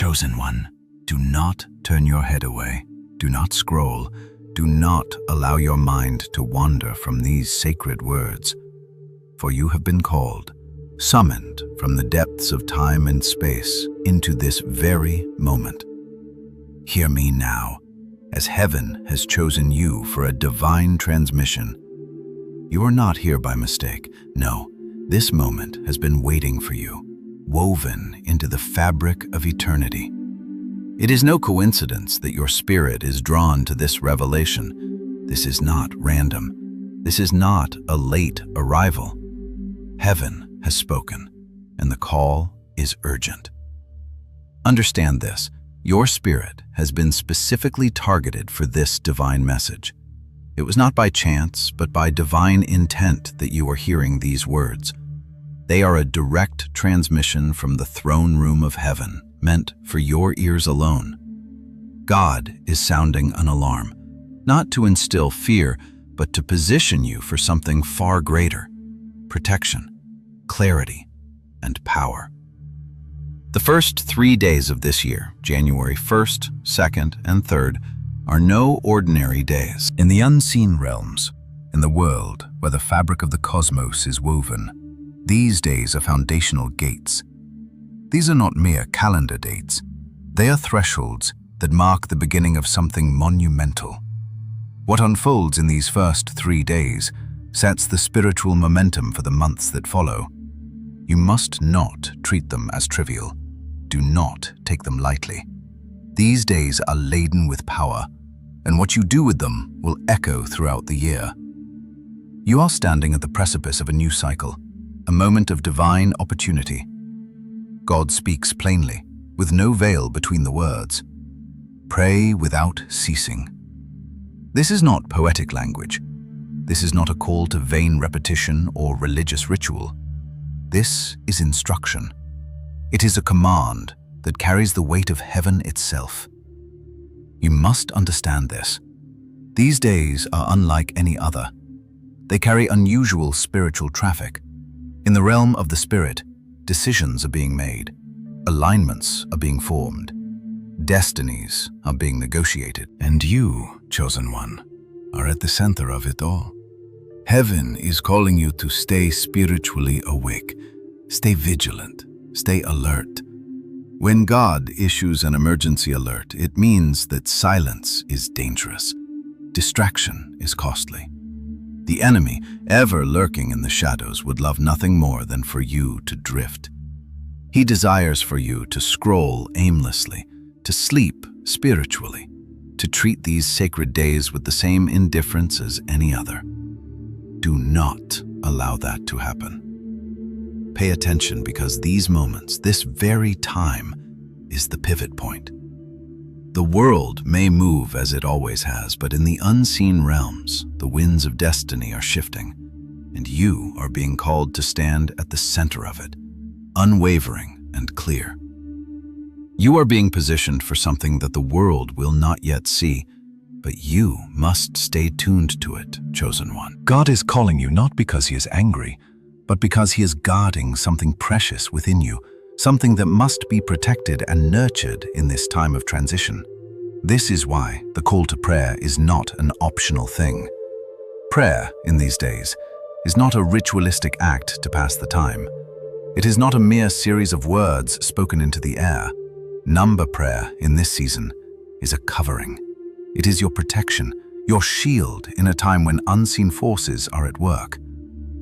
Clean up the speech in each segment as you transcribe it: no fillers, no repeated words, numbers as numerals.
Chosen one, do not turn your head away. Do not scroll. Do not allow your mind to wander from these sacred words. For you have been called, summoned from the depths of time and space into this very moment. Hear me now, as heaven has chosen you for a divine transmission. You are not here by mistake. No, this moment has been waiting for you, woven into the fabric of eternity. It is no coincidence that your spirit is drawn to this revelation. This is not random. This is not a late arrival. Heaven has spoken, and the call is urgent. Understand this. Your spirit has been specifically targeted for this divine message. It was not by chance, but by divine intent that you are hearing these words. They are a direct transmission from the throne room of heaven, meant for your ears alone. God is sounding an alarm, not to instill fear, but to position you for something far greater: protection, clarity, and power. The first 3 days of this year, January 1st, 2nd, and 3rd, are no ordinary days. In the unseen realms, in the world where the fabric of the cosmos is woven, these days are foundational gates. These are not mere calendar dates. They are thresholds that mark the beginning of something monumental. What unfolds in these first 3 days sets the spiritual momentum for the months that follow. You must not treat them as trivial. Do not take them lightly. These days are laden with power, and what you do with them will echo throughout the year. You are standing at the precipice of a new cycle, a moment of divine opportunity. God speaks plainly, with no veil between the words. Pray without ceasing. This is not poetic language. This is not a call to vain repetition or religious ritual. This is instruction. It is a command that carries the weight of heaven itself. You must understand this. These days are unlike any other. They carry unusual spiritual traffic. In the realm of the spirit, decisions are being made, alignments are being formed, destinies are being negotiated. And you, chosen one, are at the center of it all. Heaven is calling you to stay spiritually awake, stay vigilant, stay alert. When God issues an emergency alert, it means that silence is dangerous. Distraction is costly. The enemy, ever lurking in the shadows, would love nothing more than for you to drift. He desires for you to scroll aimlessly, to sleep spiritually, to treat these sacred days with the same indifference as any other. Do not allow that to happen. Pay attention, because these moments, this very time, is the pivot point. The world may move as it always has, but in the unseen realms, the winds of destiny are shifting, and you are being called to stand at the center of it, unwavering and clear. You are being positioned for something that the world will not yet see, but you must stay tuned to it, chosen one. God is calling you not because he is angry, but because he is guarding something precious within you, something that must be protected and nurtured in this time of transition. This is why the call to prayer is not an optional thing. Prayer, in these days, is not a ritualistic act to pass the time. It is not a mere series of words spoken into the air. Number prayer in this season is a covering. It is your protection, your shield in a time when unseen forces are at work.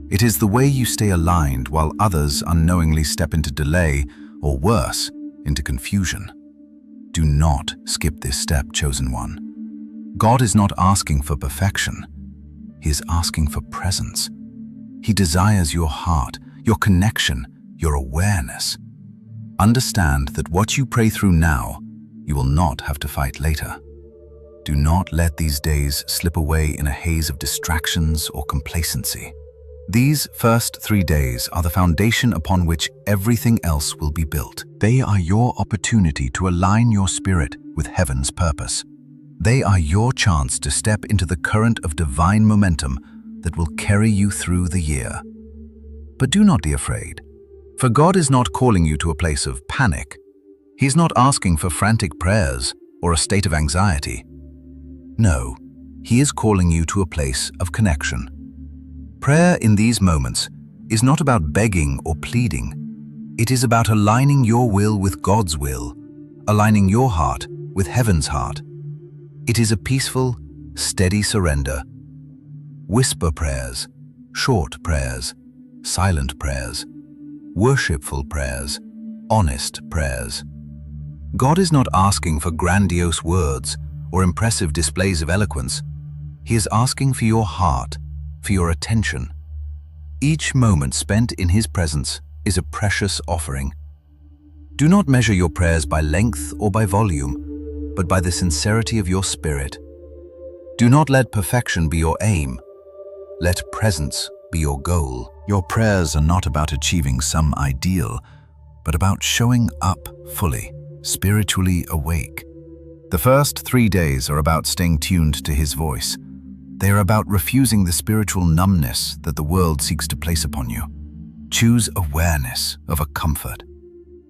It is the way you stay aligned while others unknowingly step into delay, or worse, into confusion. Do not skip this step, chosen one. God is not asking for perfection. He is asking for presence. He desires your heart, your connection, your awareness. Understand that what you pray through now, you will not have to fight later. Do not let these days slip away in a haze of distractions or complacency. These first 3 days are the foundation upon which everything else will be built. They are your opportunity to align your spirit with heaven's purpose. They are your chance to step into the current of divine momentum that will carry you through the year. But do not be afraid, for God is not calling you to a place of panic. He He's not asking for frantic prayers or a state of anxiety. No, he is calling you to a place of connection. Prayer in these moments is not about begging or pleading. It is about aligning your will with God's will, aligning your heart with heaven's heart. It is a peaceful, steady surrender. Whisper prayers, short prayers, silent prayers, worshipful prayers, honest prayers. God is not asking for grandiose words or impressive displays of eloquence. He is asking for your heart, for your attention. Each moment spent in His presence is a precious offering. Do not measure your prayers by length or by volume, but by the sincerity of your spirit. Do not let perfection be your aim. Let presence be your goal. Your prayers are not about achieving some ideal, but about showing up fully, spiritually awake. The first 3 days are about staying tuned to His voice. They are about refusing the spiritual numbness that the world seeks to place upon you. Choose awareness over comfort.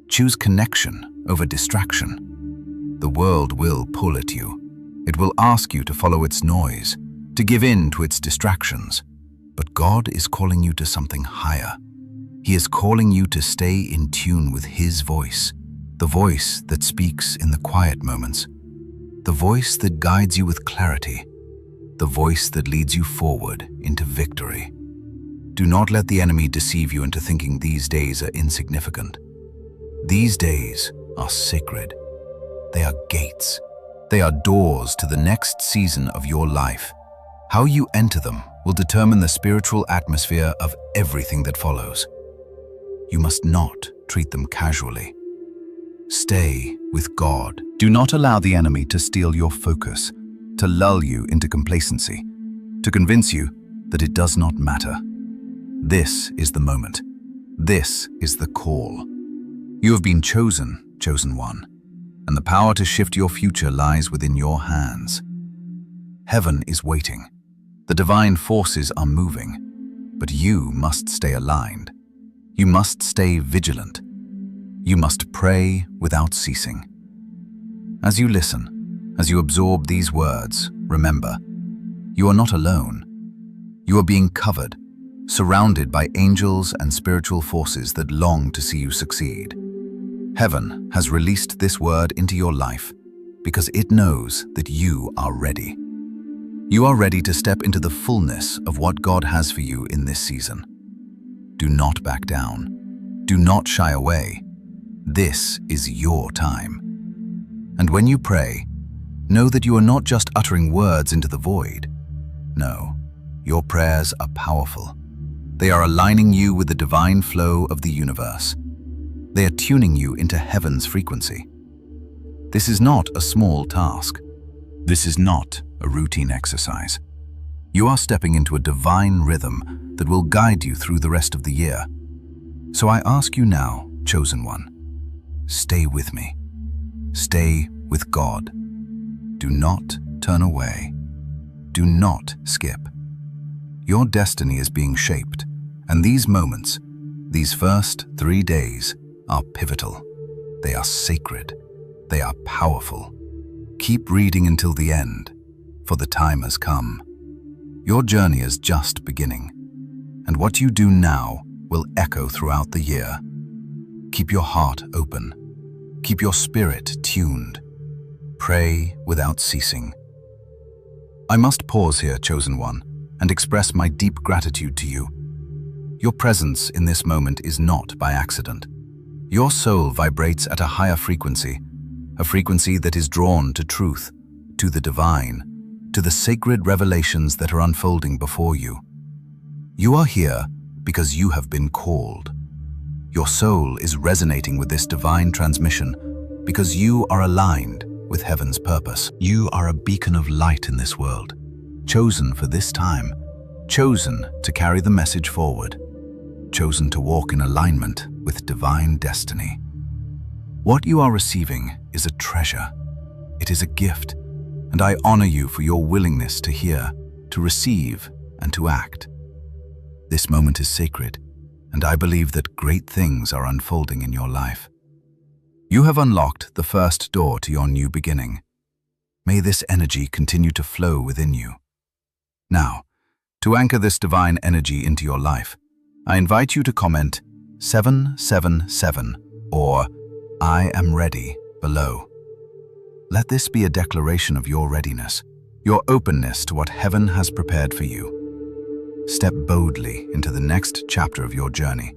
Choose connection over distraction. The world will pull at you. It will ask you to follow its noise, to give in to its distractions. But God is calling you to something higher. He is calling you to stay in tune with His voice, the voice that speaks in the quiet moments, the voice that guides you with clarity, the voice that leads you forward into victory. Do not let the enemy deceive you into thinking these days are insignificant. These days are sacred. They are gates. They are doors to the next season of your life. How you enter them will determine the spiritual atmosphere of everything that follows. You must not treat them casually. Stay with God. Do not allow the enemy to steal your focus, to lull you into complacency, to convince you that it does not matter. This is the moment. This is the call. You have been chosen, chosen one, and the power to shift your future lies within your hands. Heaven is waiting. The divine forces are moving, but you must stay aligned. You must stay vigilant. You must pray without ceasing. As you listen, as you absorb these words, remember, you are not alone. You are being covered, surrounded by angels and spiritual forces that long to see you succeed. Heaven has released this word into your life because it knows that you are ready. You are ready to step into the fullness of what God has for you in this season. Do not back down. Do not shy away. This is your time. And when you pray, know that you are not just uttering words into the void. No, your prayers are powerful. They are aligning you with the divine flow of the universe. They are tuning you into heaven's frequency. This is not a small task. This is not a routine exercise. You are stepping into a divine rhythm that will guide you through the rest of the year. So I ask you now, chosen one, stay with me. Stay with God. Do not turn away. Do not skip. Your destiny is being shaped, and these moments, these first 3 days, are pivotal. They are sacred. They are powerful. Keep reading until the end, for the time has come. Your journey is just beginning, and what you do now will echo throughout the year. Keep your heart open. Keep your spirit tuned. Pray without ceasing. I must pause here, chosen one, and express my deep gratitude to you. Your presence in this moment is not by accident. Your soul vibrates at a higher frequency, a frequency that is drawn to truth, to the divine, to the sacred revelations that are unfolding before you. You are here because you have been called. Your soul is resonating with this divine transmission because you are aligned with heaven's purpose. You are a beacon of light in this world, chosen for this time, chosen to carry the message forward, chosen to walk in alignment with divine destiny. What you are receiving is a treasure. It is a gift, and I honor you for your willingness to hear, to receive, and to act. This moment is sacred, and I believe that great things are unfolding in your life. You have unlocked the first door to your new beginning. May this energy continue to flow within you. Now, to anchor this divine energy into your life, I invite you to comment 777 or I am ready below. Let this be a declaration of your readiness, your openness to what heaven has prepared for you. Step boldly into the next chapter of your journey.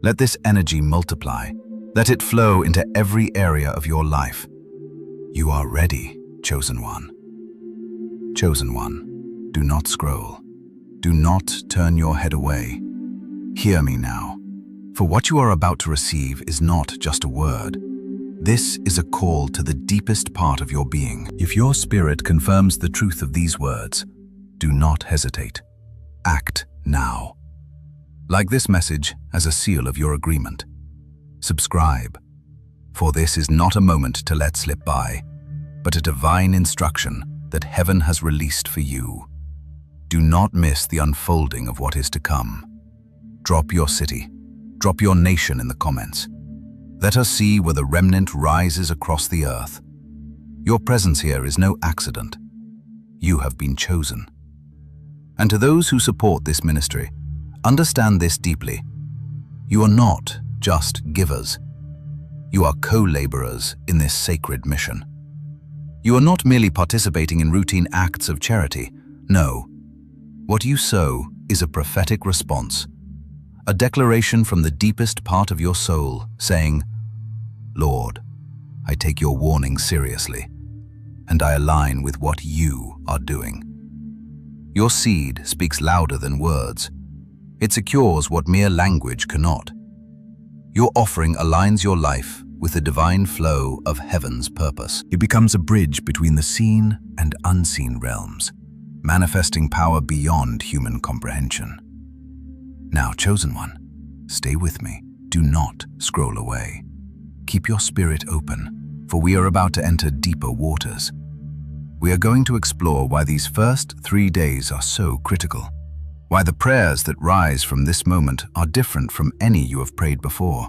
Let this energy multiply. Let it flow into every area of your life. You are ready, chosen one. Chosen one, do not scroll. Do not turn your head away. Hear me now, for what you are about to receive is not just a word. This is a call to the deepest part of your being. If your spirit confirms the truth of these words, do not hesitate. Act now. Like this message as a seal of your agreement. Subscribe, for this is not a moment to let slip by, but a divine instruction that heaven has released for you. Do not miss the unfolding of what is to come. Drop your city, drop your nation in the comments. Let us see where the remnant rises across the earth. Your presence here is no accident. You have been chosen. And to those who support this ministry, understand this deeply. You are not just givers. You are co-laborers in this sacred mission. You are not merely participating in routine acts of charity. No. What you sow is a prophetic response, a declaration from the deepest part of your soul saying, Lord, I take your warning seriously, and I align with what you are doing. Your seed speaks louder than words. It secures what mere language cannot. Your offering aligns your life with the divine flow of heaven's purpose. It becomes a bridge between the seen and unseen realms, manifesting power beyond human comprehension. Now, chosen one, stay with me. Do not scroll away. Keep your spirit open, for we are about to enter deeper waters. We are going to explore why these first 3 days are so critical, why the prayers that rise from this moment are different from any you have prayed before.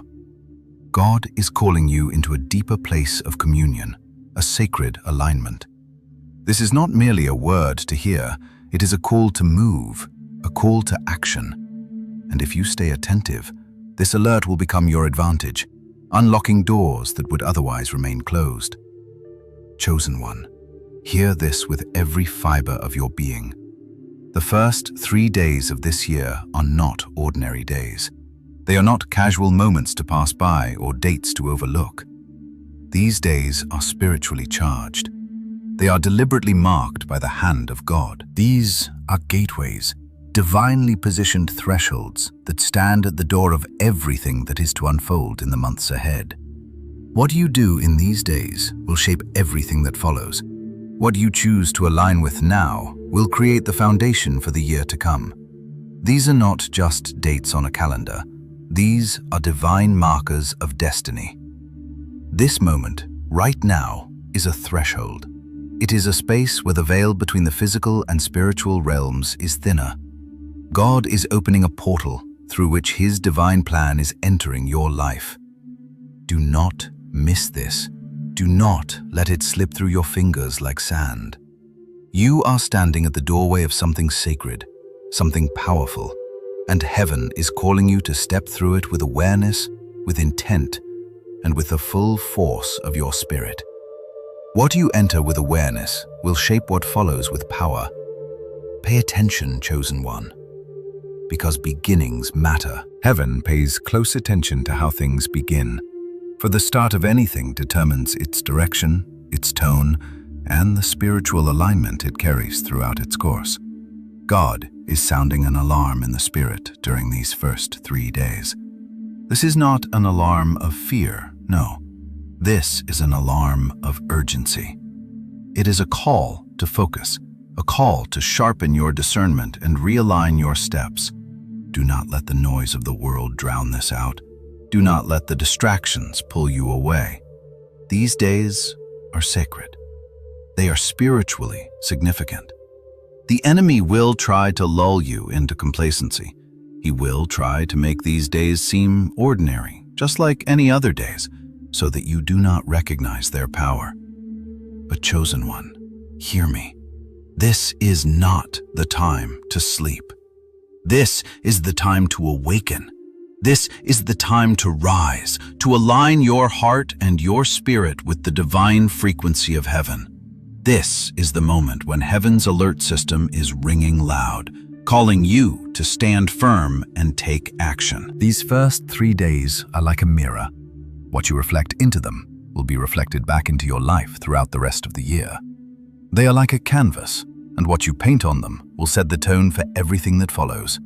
God is calling you into a deeper place of communion, a sacred alignment. This is not merely a word to hear, it is a call to move, a call to action. And if you stay attentive, this alert will become your advantage, unlocking doors that would otherwise remain closed. Chosen one, hear this with every fiber of your being. The first 3 days of this year are not ordinary days. They are not casual moments to pass by or dates to overlook. These days are spiritually charged. They are deliberately marked by the hand of God. These are gateways, divinely positioned thresholds that stand at the door of everything that is to unfold in the months ahead. What you do in these days will shape everything that follows. What you choose to align with now will create the foundation for the year to come. These are not just dates on a calendar. These are divine markers of destiny. This moment, right now, is a threshold. It is a space where the veil between the physical and spiritual realms is thinner. God is opening a portal through which His divine plan is entering your life. Do not miss this. Do not let it slip through your fingers like sand. You are standing at the doorway of something sacred, something powerful, and heaven is calling you to step through it with awareness, with intent, and with the full force of your spirit. What you enter with awareness will shape what follows with power. Pay attention, chosen one, because beginnings matter. Heaven pays close attention to how things begin, for the start of anything determines its direction, its tone, and the spiritual alignment it carries throughout its course. God is sounding an alarm in the spirit during these first 3 days. This is not an alarm of fear, no. This is an alarm of urgency. It is a call to focus, a call to sharpen your discernment and realign your steps. Do not let the noise of the world drown this out. Do not let the distractions pull you away. These days are sacred. They are spiritually significant. The enemy will try to lull you into complacency. He will try to make these days seem ordinary, just like any other days. so that you do not recognize their power. But chosen one, hear me. This is not the time to sleep. This is the time to awaken. This is the time to rise, to align your heart and your spirit with the divine frequency of heaven. This is the moment when heaven's alert system is ringing loud, calling you to stand firm and take action. These first 3 days are like a mirror. What you reflect into them will be reflected back into your life throughout the rest of the year. They are like a canvas, and what you paint on them will set the tone for everything that follows.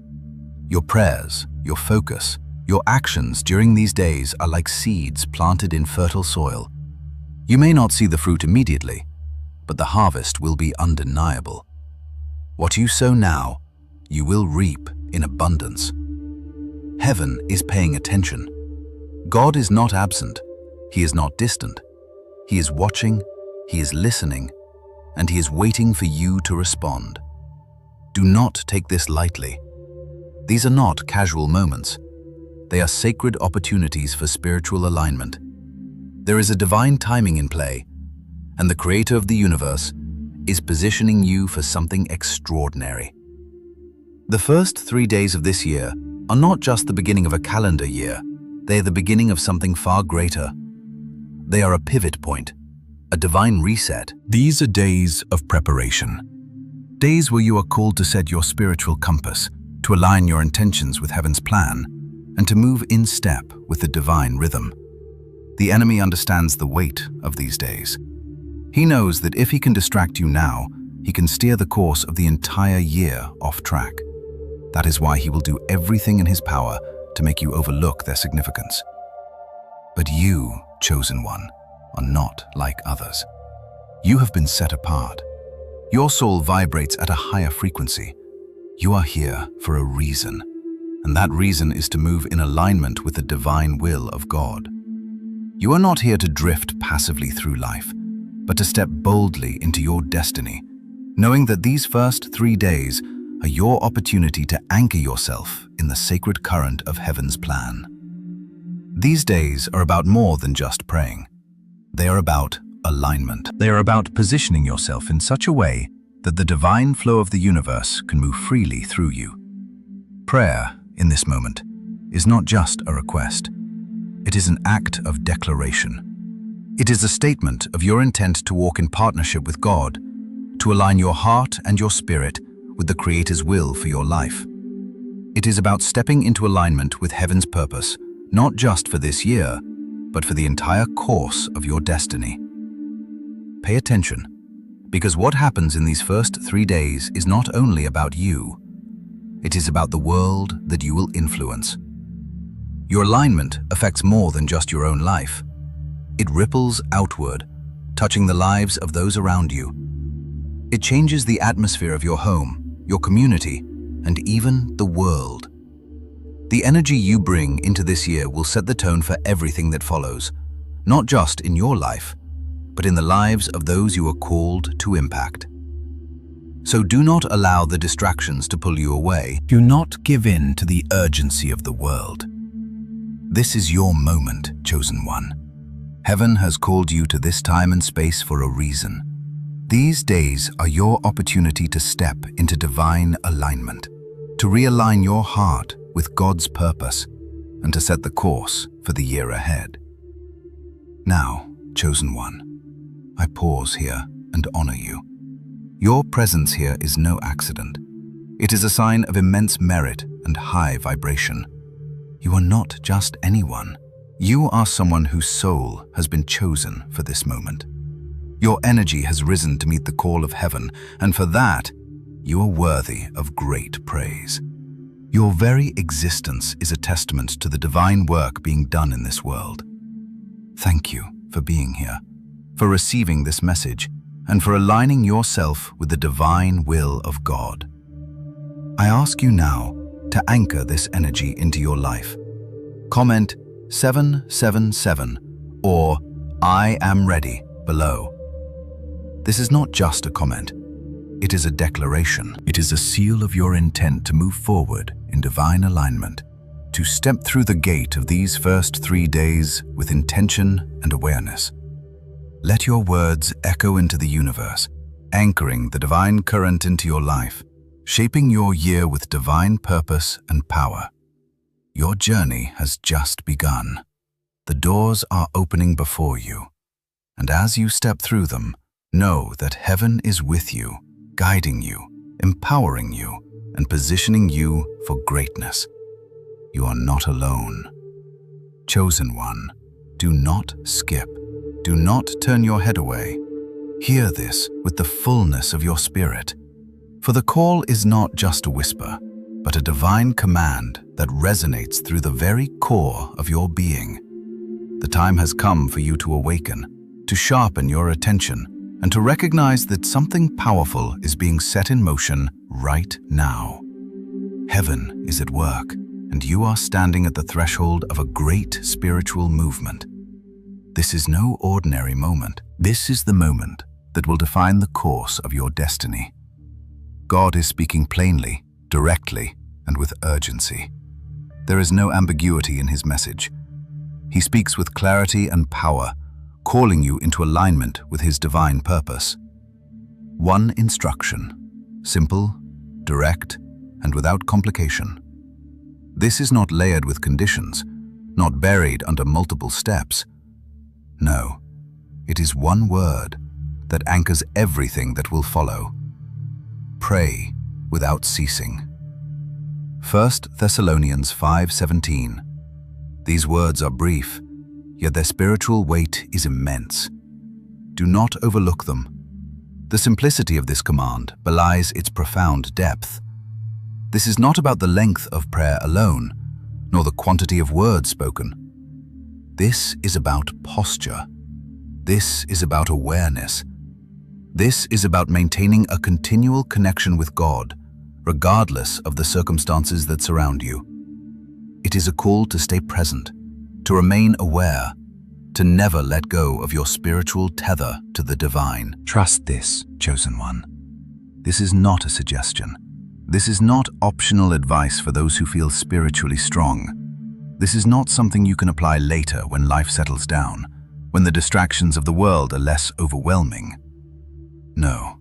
Your prayers, your focus, your actions during these days are like seeds planted in fertile soil. You may not see the fruit immediately, but the harvest will be undeniable. What you sow now, you will reap in abundance. Heaven is paying attention. God is not absent. He is not distant. He is watching, He is listening, and He is waiting for you to respond. Do not take this lightly. These are not casual moments. They are sacred opportunities for spiritual alignment. There is a divine timing in play, and the Creator of the universe is positioning you for something extraordinary. The first 3 days of this year are not just the beginning of a calendar year. They are the beginning of something far greater. They are a pivot point, a divine reset. These are days of preparation. Days where you are called to set your spiritual compass, to align your intentions with heaven's plan, and to move in step with the divine rhythm. The enemy understands the weight of these days. He knows that if he can distract you now, he can steer the course of the entire year off track. That is why he will do everything in his power to make you overlook their significance. But you, chosen one, are not like others. You have been set apart. Your soul vibrates at a higher frequency. You are here for a reason, and that reason is to move in alignment with the divine will of God. You are not here to drift passively through life, but to step boldly into your destiny, knowing that these first 3 days are your opportunity to anchor yourself in the sacred current of heaven's plan. These days are about more than just praying. They are about alignment. They are about positioning yourself in such a way that the divine flow of the universe can move freely through you. Prayer, in this moment, is not just a request. It is an act of declaration. It is a statement of your intent to walk in partnership with God, to align your heart and your spirit with the Creator's will for your life. It is about stepping into alignment with heaven's purpose, not just for this year, but for the entire course of your destiny. Pay attention, because what happens in these first 3 days is not only about you. It is about the world that you will influence. Your alignment affects more than just your own life. It ripples outward, touching the lives of those around you. It changes the atmosphere of your home, your community, and even the world. The energy you bring into this year will set the tone for everything that follows, not just in your life, but in the lives of those you are called to impact. So do not allow the distractions to pull you away. Do not give in to the urgency of the world. This is your moment, chosen one. Heaven has called you to this time and space for a reason. These days are your opportunity to step into divine alignment, to realign your heart with God's purpose, and to set the course for the year ahead. Now, chosen one, I pause here and honor you. Your presence here is no accident. It is a sign of immense merit and high vibration. You are not just anyone. You are someone whose soul has been chosen for this moment. Your energy has risen to meet the call of heaven, and for that, you are worthy of great praise. Your very existence is a testament to the divine work being done in this world. Thank you for being here, for receiving this message, and for aligning yourself with the divine will of God. I ask you now to anchor this energy into your life. Comment 777 or I am ready below. This is not just a comment. It is a declaration. It is a seal of your intent to move forward in divine alignment. to step through the gate of these first 3 days with intention and awareness. Let your words echo into the universe, anchoring the divine current into your life, shaping your year with divine purpose and power. Your journey has just begun. The doors are opening before you, and as you step through them, know that heaven is with you, guiding you, empowering you, and positioning you for greatness. You are not alone. Chosen one, do not skip. Do not turn your head away. Hear this with the fullness of your spirit. For the call is not just a whisper, but a divine command that resonates through the very core of your being. The time has come for you to awaken, to sharpen your attention, and to recognize that something powerful is being set in motion right now. Heaven is at work, and you are standing at the threshold of a great spiritual movement. This is no ordinary moment. This is the moment that will define the course of your destiny. God is speaking plainly, directly, and with urgency. There is no ambiguity in his message. He speaks with clarity and power, calling you into alignment with his divine purpose. One instruction, simple, direct, and without complication. This is not layered with conditions, not buried under multiple steps. No, it is one word that anchors everything that will follow. Pray without ceasing. 1 Thessalonians 5:17. These words are brief, yet their spiritual weight is immense. Do not overlook them. The simplicity of this command belies its profound depth. This is not about the length of prayer alone, nor the quantity of words spoken. This is about posture. This is about awareness. This is about maintaining a continual connection with God, regardless of the circumstances that surround you. It is a call to stay present, to remain aware, to never let go of your spiritual tether to the divine. Trust this, chosen one. This is not a suggestion. This is not optional advice for those who feel spiritually strong. This is not something you can apply later when life settles down, when the distractions of the world are less overwhelming. No,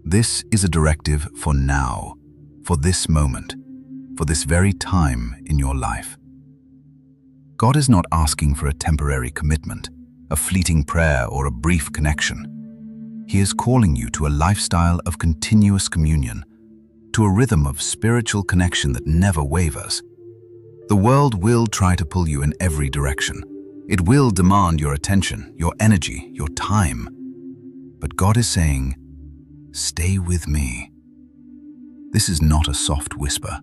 this is a directive for now, for this moment, for this very time in your life. God is not asking for a temporary commitment, a fleeting prayer, or a brief connection. He is calling you to a lifestyle of continuous communion, to a rhythm of spiritual connection that never wavers. The world will try to pull you in every direction. It will demand your attention, your energy, your time. But God is saying, stay with me. This is not a soft whisper.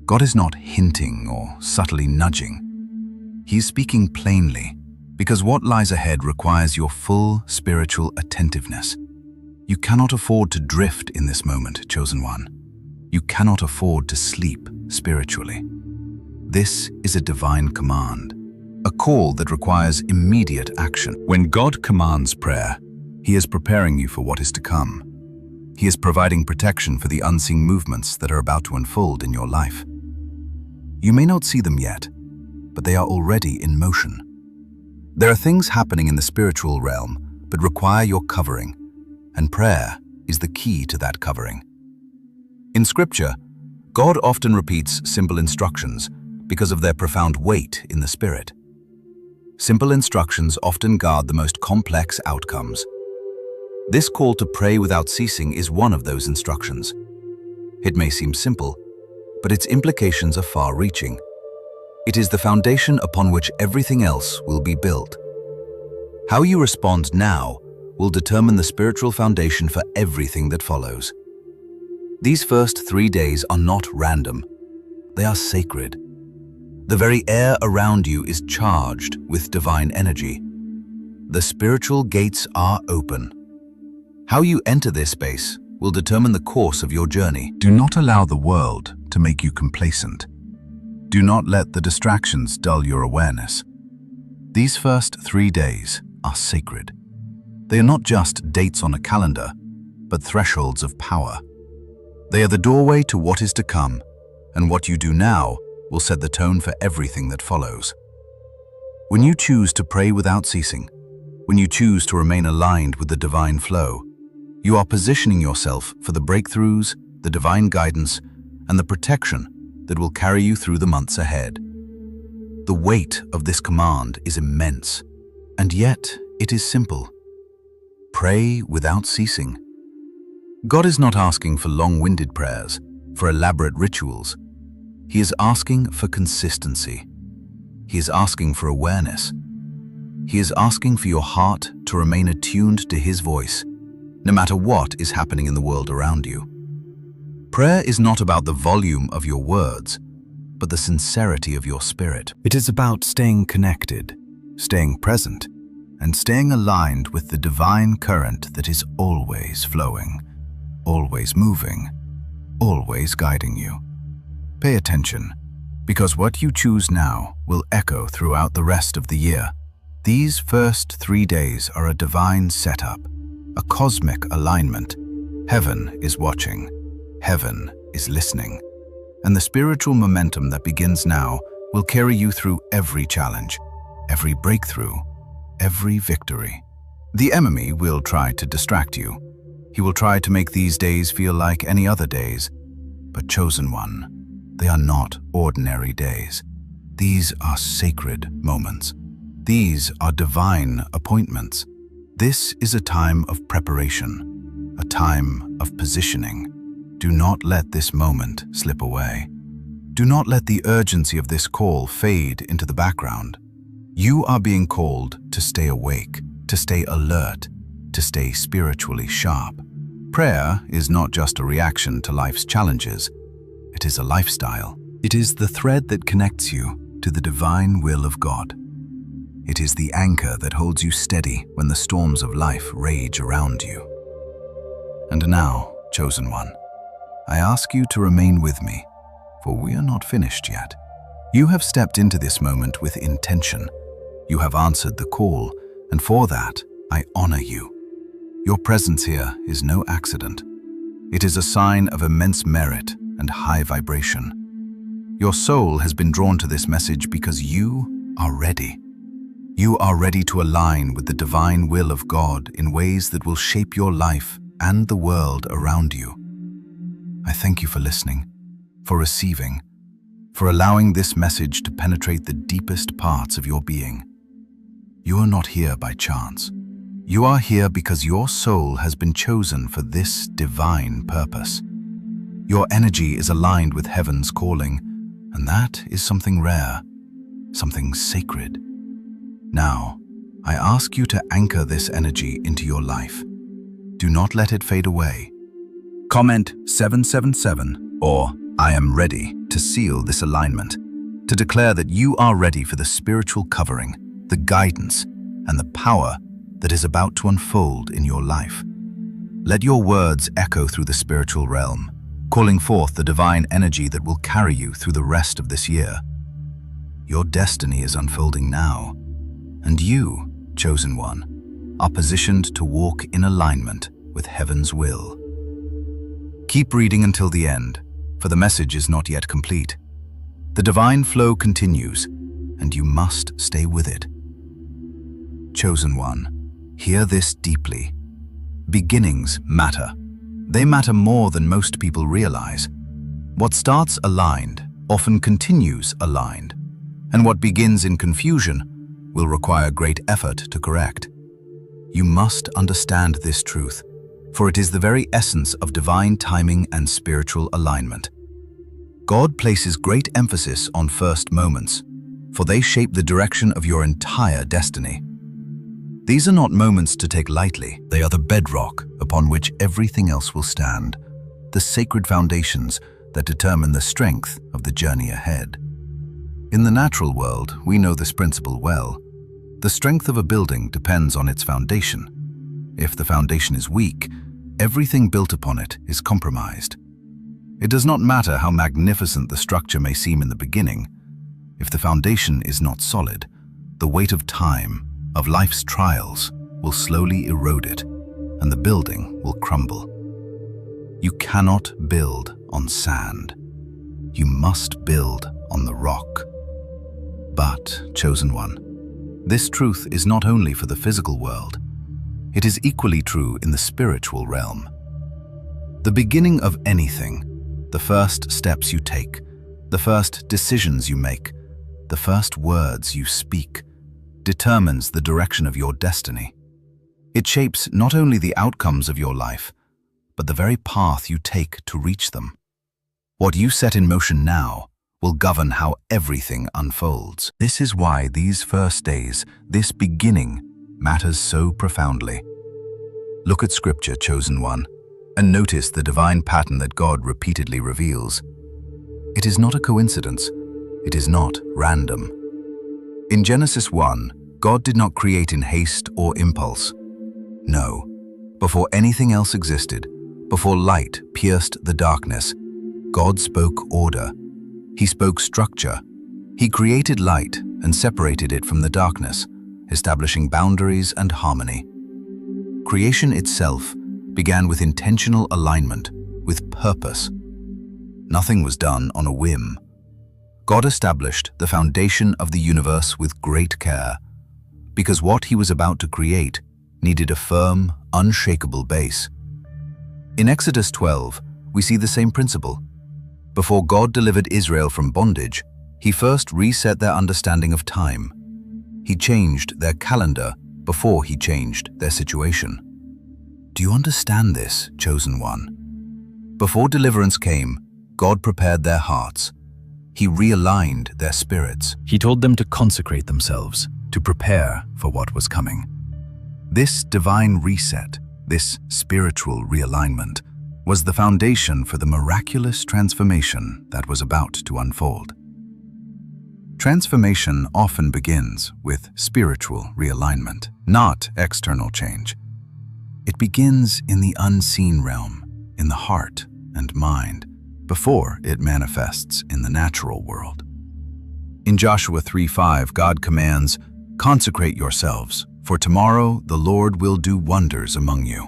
God is not hinting or subtly nudging. He is speaking plainly, because what lies ahead requires your full spiritual attentiveness. You cannot afford to drift in this moment, chosen one. You cannot afford to sleep spiritually. This is a divine command, a call that requires immediate action. When God commands prayer, he is preparing you for what is to come. He is providing protection for the unseen movements that are about to unfold in your life. You may not see them yet, but they are already in motion. There are things happening in the spiritual realm but require your covering, and prayer is the key to that covering. In Scripture, God often repeats simple instructions because of their profound weight in the Spirit. Simple instructions often guard the most complex outcomes. This call to pray without ceasing is one of those instructions. It may seem simple, but its implications are far-reaching. It is the foundation upon which everything else will be built. How you respond now will determine the spiritual foundation for everything that follows. These first 3 days are not random. They are sacred. The very air around you is charged with divine energy. The spiritual gates are open. How you enter this space will determine the course of your journey. Do not allow the world to make you complacent. Do not let the distractions dull your awareness. These first 3 days are sacred. They are not just dates on a calendar, but thresholds of power. They are the doorway to what is to come, and what you do now will set the tone for everything that follows. When you choose to pray without ceasing, when you choose to remain aligned with the divine flow, you are positioning yourself for the breakthroughs, the divine guidance, and the protection that will carry you through the months ahead. The weight of this command is immense, and yet it is simple. Pray without ceasing. God is not asking for long-winded prayers, for elaborate rituals. He is asking for consistency. He is asking for awareness. He is asking for your heart to remain attuned to His voice, no matter what is happening in the world around you. Prayer is not about the volume of your words, but the sincerity of your spirit. It is about staying connected, staying present, and staying aligned with the divine current that is always flowing, always moving, always guiding you. Pay attention, because what you choose now will echo throughout the rest of the year. These first 3 days are a divine setup, a cosmic alignment. Heaven is watching, heaven is listening, and the spiritual momentum that begins now will carry you through every challenge, every breakthrough, every victory. The enemy will try to distract you. He will try to make these days feel like any other days. But chosen one, they are not ordinary days. These are sacred moments. These are divine appointments. This is a time of preparation, a time of positioning. Do not let this moment slip away. Do not let the urgency of this call fade into the background. You are being called to stay awake, to stay alert, to stay spiritually sharp. Prayer is not just a reaction to life's challenges. It is a lifestyle. It is the thread that connects you to the divine will of God. It is the anchor that holds you steady when the storms of life rage around you. And now, chosen one, I ask you to remain with me, for we are not finished yet. You have stepped into this moment with intention. You have answered the call, and for that, I honor you. Your presence here is no accident. It is a sign of immense merit and high vibration. Your soul has been drawn to this message because you are ready. You are ready to align with the divine will of God in ways that will shape your life and the world around you. I thank you for listening, for receiving, for allowing this message to penetrate the deepest parts of your being. You are not here by chance. You are here because your soul has been chosen for this divine purpose. Your energy is aligned with heaven's calling, and that is something rare, something sacred. Now, I ask you to anchor this energy into your life. Do not let it fade away. Comment 777 or I am ready to seal this alignment, to declare that you are ready for the spiritual covering, the guidance, and the power that is about to unfold in your life. Let your words echo through the spiritual realm, calling forth the divine energy that will carry you through the rest of this year. Your destiny is unfolding now, and you, chosen one, are positioned to walk in alignment with heaven's will. Keep reading until the end, for the message is not yet complete. The divine flow continues, and you must stay with it. Chosen one, hear this deeply. Beginnings matter. They matter more than most people realize. What starts aligned often continues aligned, and what begins in confusion will require great effort to correct. You must understand this truth, for it is the very essence of divine timing and spiritual alignment. God places great emphasis on first moments, for they shape the direction of your entire destiny. These are not moments to take lightly. They are the bedrock upon which everything else will stand, the sacred foundations that determine the strength of the journey ahead. In the natural world, we know this principle well. The strength of a building depends on its foundation. If the foundation is weak, everything built upon it is compromised. It does not matter how magnificent the structure may seem in the beginning. If the foundation is not solid, the weight of time, of life's trials, will slowly erode it, and the building will crumble. You cannot build on sand. You must build on the rock. But, chosen one, this truth is not only for the physical world. It is equally true in the spiritual realm. The beginning of anything, the first steps you take, the first decisions you make, the first words you speak, determines the direction of your destiny. It shapes not only the outcomes of your life, but the very path you take to reach them. What you set in motion now will govern how everything unfolds. This is why these first days, this beginning, matters so profoundly. Look at Scripture, chosen one, and notice the divine pattern that God repeatedly reveals. It is not a coincidence. It is not random. In Genesis 1, God did not create in haste or impulse. No, before anything else existed, before light pierced the darkness, God spoke order. He spoke structure. He created light and separated it from the darkness, establishing boundaries and harmony. Creation itself began with intentional alignment, with purpose. Nothing was done on a whim. God established the foundation of the universe with great care, because what he was about to create needed a firm, unshakable base. In Exodus 12, we see the same principle. Before God delivered Israel from bondage, he first reset their understanding of time. He changed their calendar before he changed their situation. Do you understand this, chosen one? Before deliverance came, God prepared their hearts. He realigned their spirits. He told them to consecrate themselves, to prepare for what was coming. This divine reset, this spiritual realignment, was the foundation for the miraculous transformation that was about to unfold. Transformation often begins with spiritual realignment, not external change. It begins in the unseen realm, in the heart and mind, before it manifests in the natural world. In Joshua 3:5, God commands, "Consecrate yourselves, for tomorrow the Lord will do wonders among you."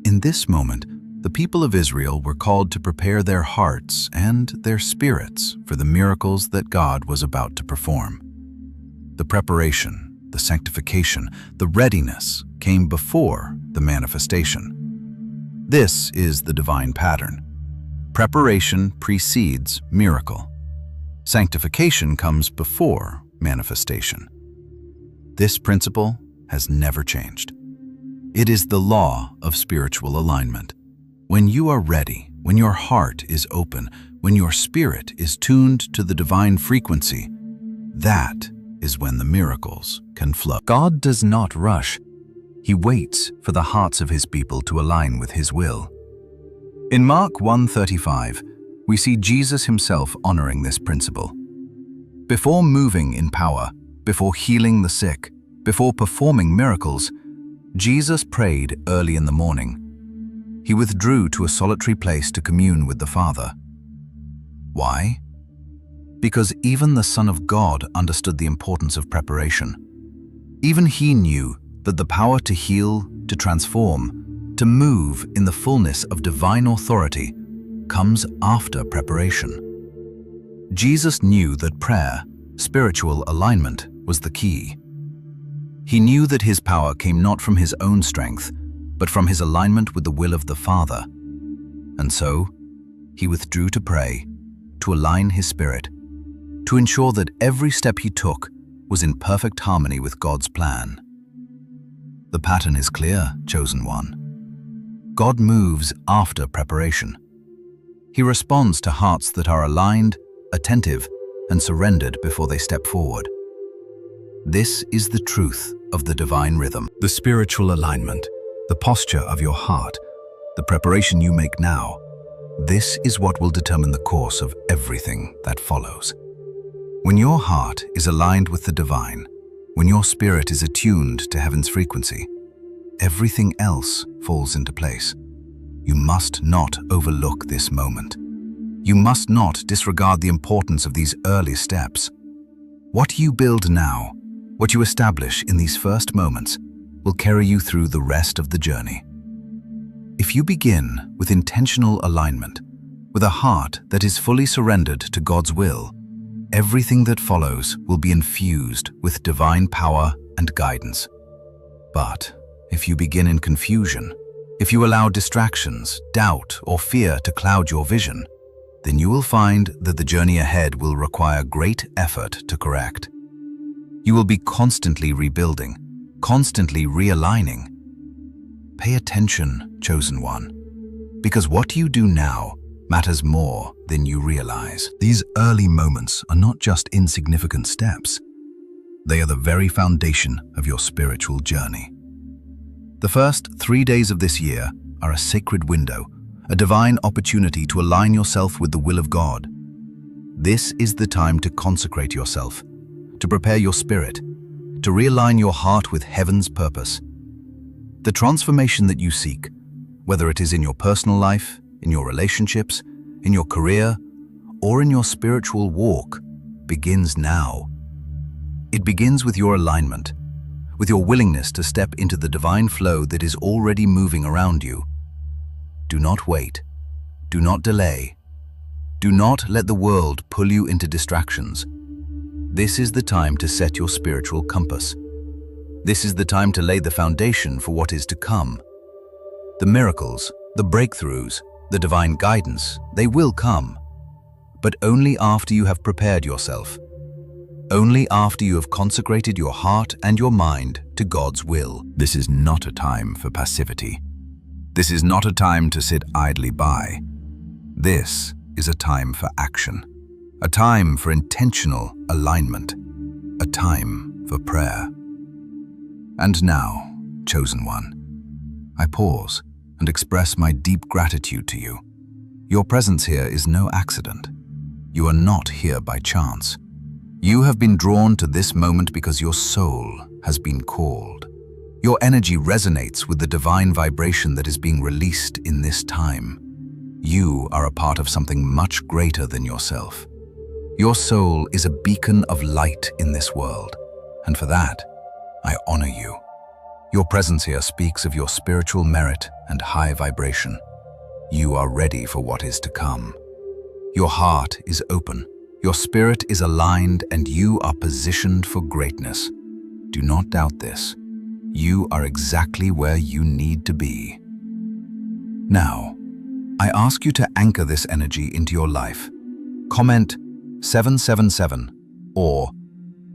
In this moment, the people of Israel were called to prepare their hearts and their spirits for the miracles that God was about to perform. The preparation, the sanctification, the readiness came before the manifestation. This is the divine pattern. Preparation precedes miracle. Sanctification comes before manifestation. This principle has never changed. It is the law of spiritual alignment. When you are ready, when your heart is open, when your spirit is tuned to the divine frequency, that is when the miracles can flow. God does not rush. He waits for the hearts of his people to align with his will. In Mark 1:35, we see Jesus himself honoring this principle. Before moving in power, before healing the sick, before performing miracles, Jesus prayed early in the morning. He withdrew to a solitary place to commune with the Father. Why? Because even the Son of God understood the importance of preparation. Even he knew that the power to heal, to transform, to move in the fullness of divine authority comes after preparation. Jesus knew that prayer, spiritual alignment, was the key. He knew that his power came not from his own strength, but from his alignment with the will of the Father. And so, he withdrew to pray, to align his spirit, to ensure that every step he took was in perfect harmony with God's plan. The pattern is clear, chosen one. God moves after preparation. He responds to hearts that are aligned, attentive, and surrendered before they step forward. This is the truth of the divine rhythm. The spiritual alignment, the posture of your heart, the preparation you make now, this is what will determine the course of everything that follows. When your heart is aligned with the divine, when your spirit is attuned to heaven's frequency, everything else falls into place. You must not overlook this moment. You must not disregard the importance of these early steps. What you build now, what you establish in these first moments, will carry you through the rest of the journey. If you begin with intentional alignment, with a heart that is fully surrendered to God's will, everything that follows will be infused with divine power and guidance. But if you begin in confusion, if you allow distractions, doubt, or fear to cloud your vision, then you will find that the journey ahead will require great effort to correct. You will be constantly rebuilding, constantly realigning. Pay attention, chosen one, because what you do now matters more than you realize. These early moments are not just insignificant steps. They are the very foundation of your spiritual journey. The first 3 days of this year are a sacred window, a divine opportunity to align yourself with the will of God. This is the time to consecrate yourself, to prepare your spirit, to realign your heart with heaven's purpose. The transformation that you seek, whether it is in your personal life, in your relationships, in your career, or in your spiritual walk, begins now. It begins with your alignment, with your willingness to step into the divine flow that is already moving around you. Do not wait. Do not delay. Do not let the world pull you into distractions. This is the time to set your spiritual compass. This is the time to lay the foundation for what is to come. The miracles, the breakthroughs, the divine guidance, they will come, but only after you have prepared yourself. Only after you have consecrated your heart and your mind to God's will. This is not a time for passivity. This is not a time to sit idly by. This is a time for action, a time for intentional alignment, a time for prayer. And now, chosen one, I pause and express my deep gratitude to you. Your presence here is no accident. You are not here by chance. You have been drawn to this moment because your soul has been called. Your energy resonates with the divine vibration that is being released in this time. You are a part of something much greater than yourself. Your soul is a beacon of light in this world, and for that, I honor you. Your presence here speaks of your spiritual merit and high vibration. You are ready for what is to come. Your heart is open. Your spirit is aligned, and you are positioned for greatness. Do not doubt this. You are exactly where you need to be. Now, I ask you to anchor this energy into your life. Comment 777 or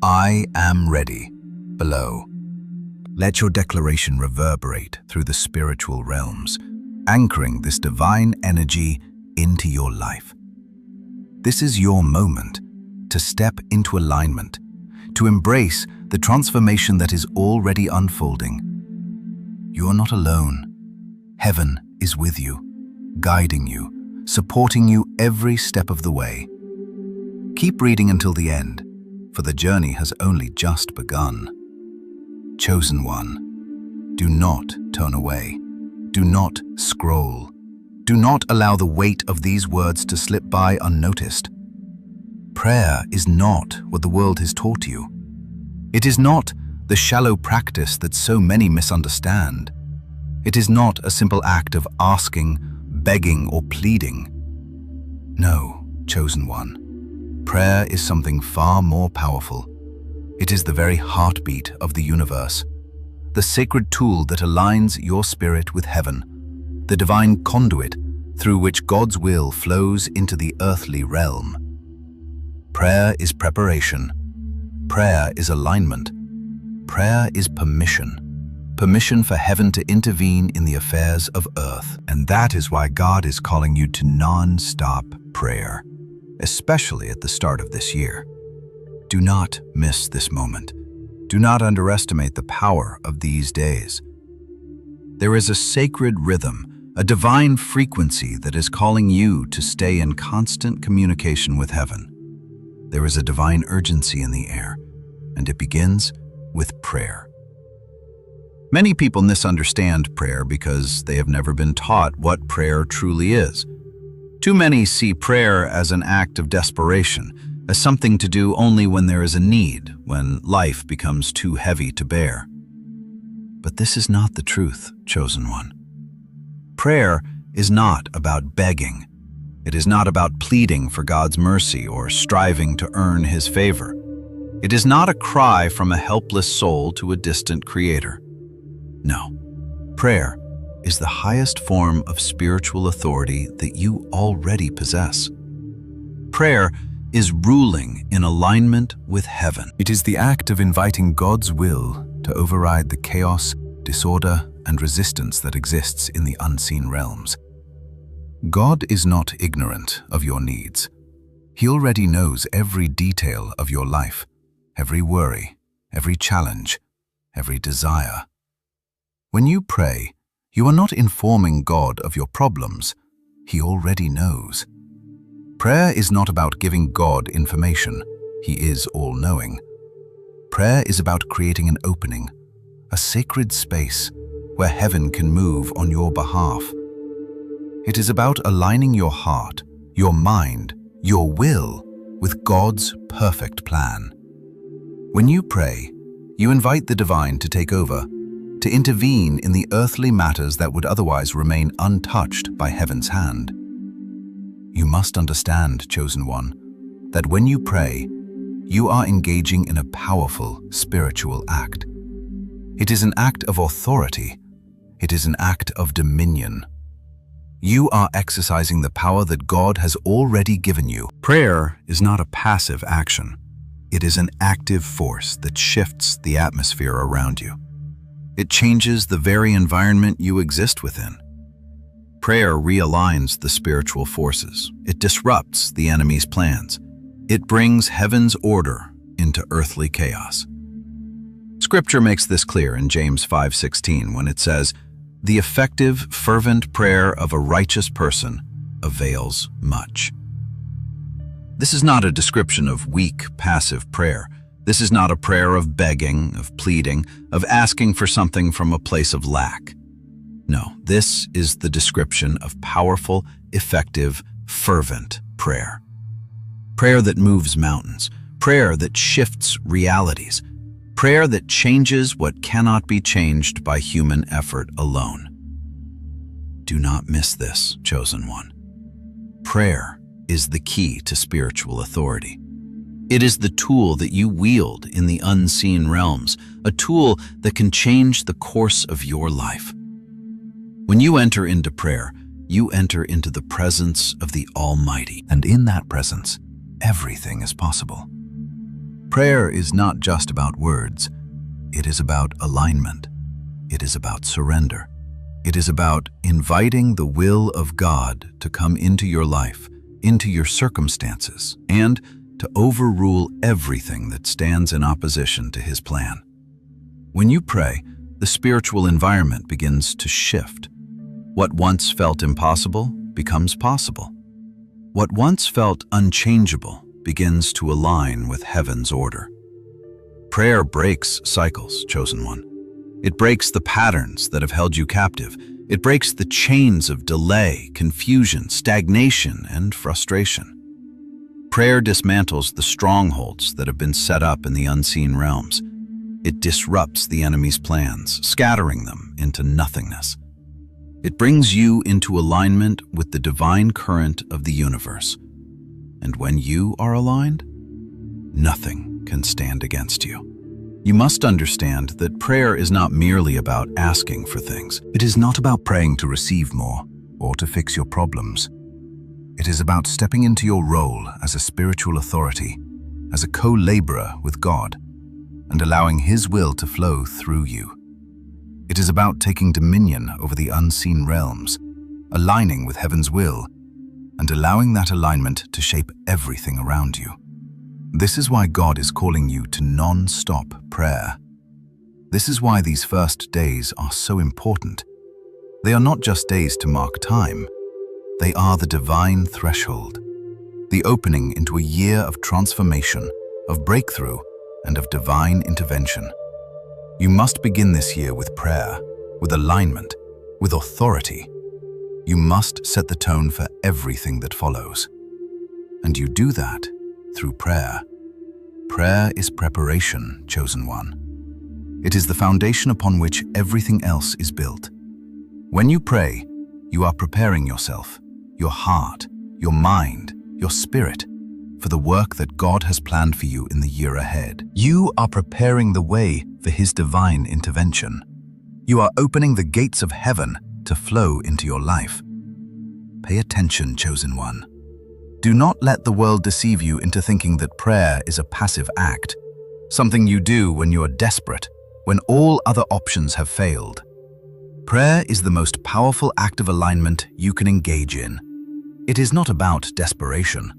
I am ready below. Let your declaration reverberate through the spiritual realms, anchoring this divine energy into your life. This is your moment to step into alignment, to embrace the transformation that is already unfolding. You are not alone. Heaven is with you, guiding you, supporting you every step of the way. Keep reading until the end, for the journey has only just begun. Chosen one, do not turn away. Do not scroll. Do not allow the weight of these words to slip by unnoticed. Prayer is not what the world has taught you. It is not the shallow practice that so many misunderstand. It is not a simple act of asking, begging, or pleading. No, chosen one. Prayer is something far more powerful. It is the very heartbeat of the universe, the sacred tool that aligns your spirit with heaven, the divine conduit through which God's will flows into the earthly realm. Prayer is preparation. Prayer is alignment. Prayer is permission. Permission for heaven to intervene in the affairs of earth. And that is why God is calling you to non-stop prayer, especially at the start of this year. Do not miss this moment. Do not underestimate the power of these days. There is a sacred rhythm, a divine frequency that is calling you to stay in constant communication with heaven. There is a divine urgency in the air, and it begins with prayer. Many people misunderstand prayer because they have never been taught what prayer truly is. Too many see prayer as an act of desperation, as something to do only when there is a need, when life becomes too heavy to bear. But this is not the truth, chosen one. Prayer is not about begging. It is not about pleading for God's mercy or striving to earn His favor. It is not a cry from a helpless soul to a distant creator. No, prayer is the highest form of spiritual authority that you already possess. Prayer is ruling in alignment with heaven. It is the act of inviting God's will to override the chaos, disorder, and resistance that exists in the unseen realms. God is not ignorant of your needs. He already knows every detail of your life, every worry, every challenge, every desire. When you pray, you are not informing God of your problems. He already knows. Prayer is not about giving God information. He is all-knowing. Prayer is about creating an opening, a sacred space where heaven can move on your behalf. It is about aligning your heart, your mind, your will with God's perfect plan. When you pray, you invite the divine to take over, to intervene in the earthly matters that would otherwise remain untouched by heaven's hand. You must understand, chosen one, that when you pray, you are engaging in a powerful spiritual act. It is an act of authority. It is an act of dominion. You are exercising the power that God has already given you. Prayer is not a passive action. It is an active force that shifts the atmosphere around you. It changes the very environment you exist within. Prayer realigns the spiritual forces. It disrupts the enemy's plans. It brings heaven's order into earthly chaos. Scripture makes this clear in James 5:16 when it says, "The effective, fervent prayer of a righteous person avails much." This is not a description of weak, passive prayer. This is not a prayer of begging, of pleading, of asking for something from a place of lack. No, this is the description of powerful, effective, fervent prayer. Prayer that moves mountains, prayer that shifts realities, prayer that changes what cannot be changed by human effort alone. Do not miss this, chosen one. Prayer is the key to spiritual authority. It is the tool that you wield in the unseen realms, a tool that can change the course of your life. When you enter into prayer, you enter into the presence of the Almighty, and in that presence, everything is possible. Prayer is not just about words. It is about alignment. It is about surrender. It is about inviting the will of God to come into your life, into your circumstances, and to overrule everything that stands in opposition to His plan. When you pray, the spiritual environment begins to shift. What once felt impossible becomes possible. What once felt unchangeable begins to align with heaven's order. Prayer breaks cycles, chosen one. It breaks the patterns that have held you captive. It breaks the chains of delay, confusion, stagnation, and frustration. Prayer dismantles the strongholds that have been set up in the unseen realms. It disrupts the enemy's plans, scattering them into nothingness. It brings you into alignment with the divine current of the universe. And when you are aligned, nothing can stand against you. You must understand that prayer is not merely about asking for things. It is not about praying to receive more or to fix your problems. It is about stepping into your role as a spiritual authority, as a co-laborer with God, and allowing His will to flow through you. It is about taking dominion over the unseen realms, aligning with heaven's will, and allowing that alignment to shape everything around you. This is why God is calling you to non-stop prayer. This is why these first days are so important. They are not just days to mark time. They are the divine threshold, the opening into a year of transformation, of breakthrough, and of divine intervention. You must begin this year with prayer, with alignment, with authority. You must set the tone for everything that follows. And you do that through prayer. Prayer is preparation, chosen one. It is the foundation upon which everything else is built. When you pray, you are preparing yourself, your heart, your mind, your spirit, for the work that God has planned for you in the year ahead. You are preparing the way for His divine intervention. You are opening the gates of heaven to flow into your life. Pay attention, chosen one. Do not let the world deceive you into thinking that prayer is a passive act, something you do when you are desperate, when all other options have failed. Prayer is the most powerful act of alignment you can engage in. It is not about desperation.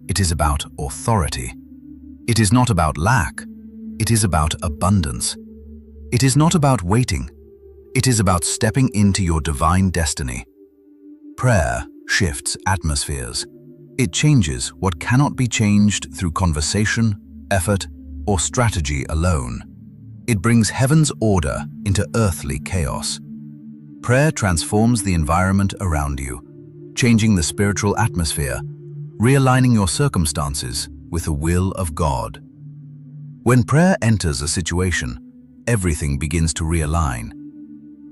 It is about authority. It is not about lack. It is about abundance. It is not about waiting. It is about stepping into your divine destiny. Prayer shifts atmospheres. It changes what cannot be changed through conversation, effort, or strategy alone. It brings heaven's order into earthly chaos. Prayer transforms the environment around you, changing the spiritual atmosphere, realigning your circumstances with the will of God. When prayer enters a situation, everything begins to realign.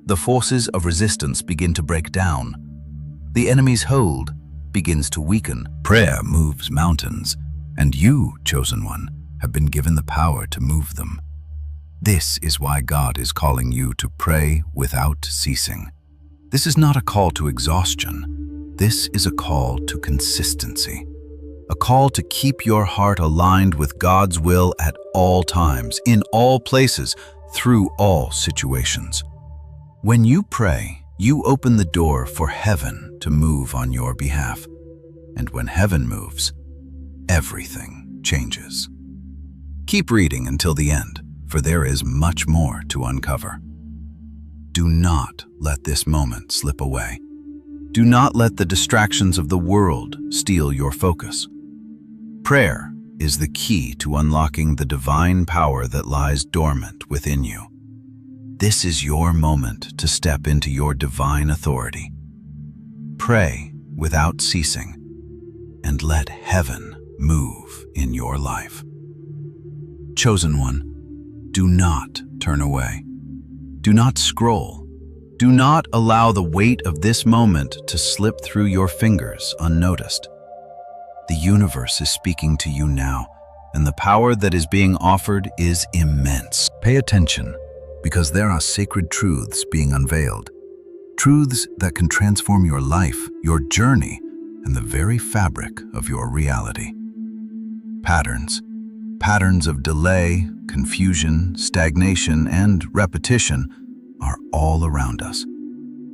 The forces of resistance begin to break down. The enemy's hold begins to weaken. Prayer moves mountains, and you, chosen one, have been given the power to move them. This is why God is calling you to pray without ceasing. This is not a call to exhaustion. This is a call to consistency. A call to keep your heart aligned with God's will at all times, in all places, through all situations. When you pray, you open the door for heaven to move on your behalf. And when heaven moves, everything changes. Keep reading until the end, for there is much more to uncover. Do not let this moment slip away. Do not let the distractions of the world steal your focus. Prayer is the key to unlocking the divine power that lies dormant within you. This is your moment to step into your divine authority. Pray without ceasing, and let heaven move in your life. Chosen one, do not turn away. Do not scroll. Do not allow the weight of this moment to slip through your fingers unnoticed. The universe is speaking to you now, and the power that is being offered is immense. Pay attention, because there are sacred truths being unveiled. Truths that can transform your life, your journey, and the very fabric of your reality. Patterns of delay, confusion, stagnation, and repetition are all around us.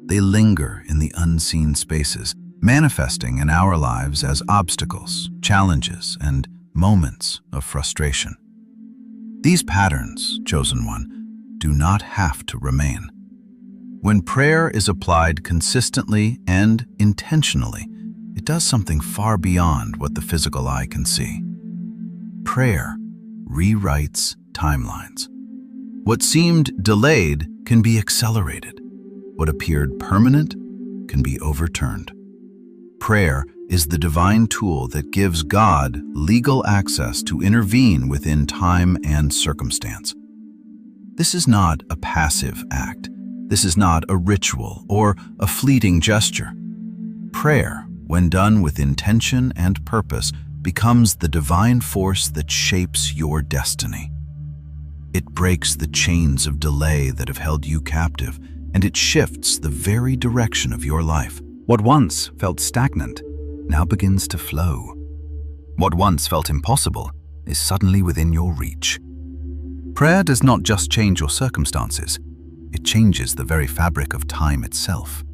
They linger in the unseen spaces, manifesting in our lives as obstacles, challenges, and moments of frustration. These patterns, chosen one, do not have to remain. When prayer is applied consistently and intentionally, it does something far beyond what the physical eye can see. Prayer rewrites timelines. What seemed delayed can be accelerated. What appeared permanent can be overturned. Prayer is the divine tool that gives God legal access to intervene within time and circumstance. This is not a passive act. This is not a ritual or a fleeting gesture. Prayer, when done with intention and purpose, becomes the divine force that shapes your destiny. It breaks the chains of delay that have held you captive, and it shifts the very direction of your life. What once felt stagnant now begins to flow. What once felt impossible is suddenly within your reach. Prayer does not just change your circumstances, it changes the very fabric of time itself.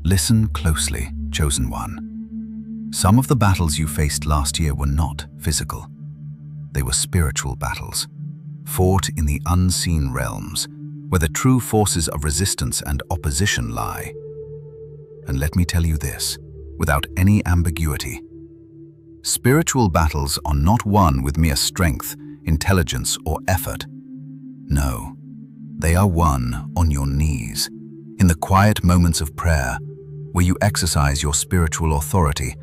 Listen closely, chosen one. Some of the battles you faced last year were not physical. They were spiritual battles, fought in the unseen realms, where the true forces of resistance and opposition lie. And let me tell you this, without any ambiguity. Spiritual battles are not won with mere strength, intelligence, or effort. No, they are won on your knees, in the quiet moments of prayer, where you exercise your spiritual authority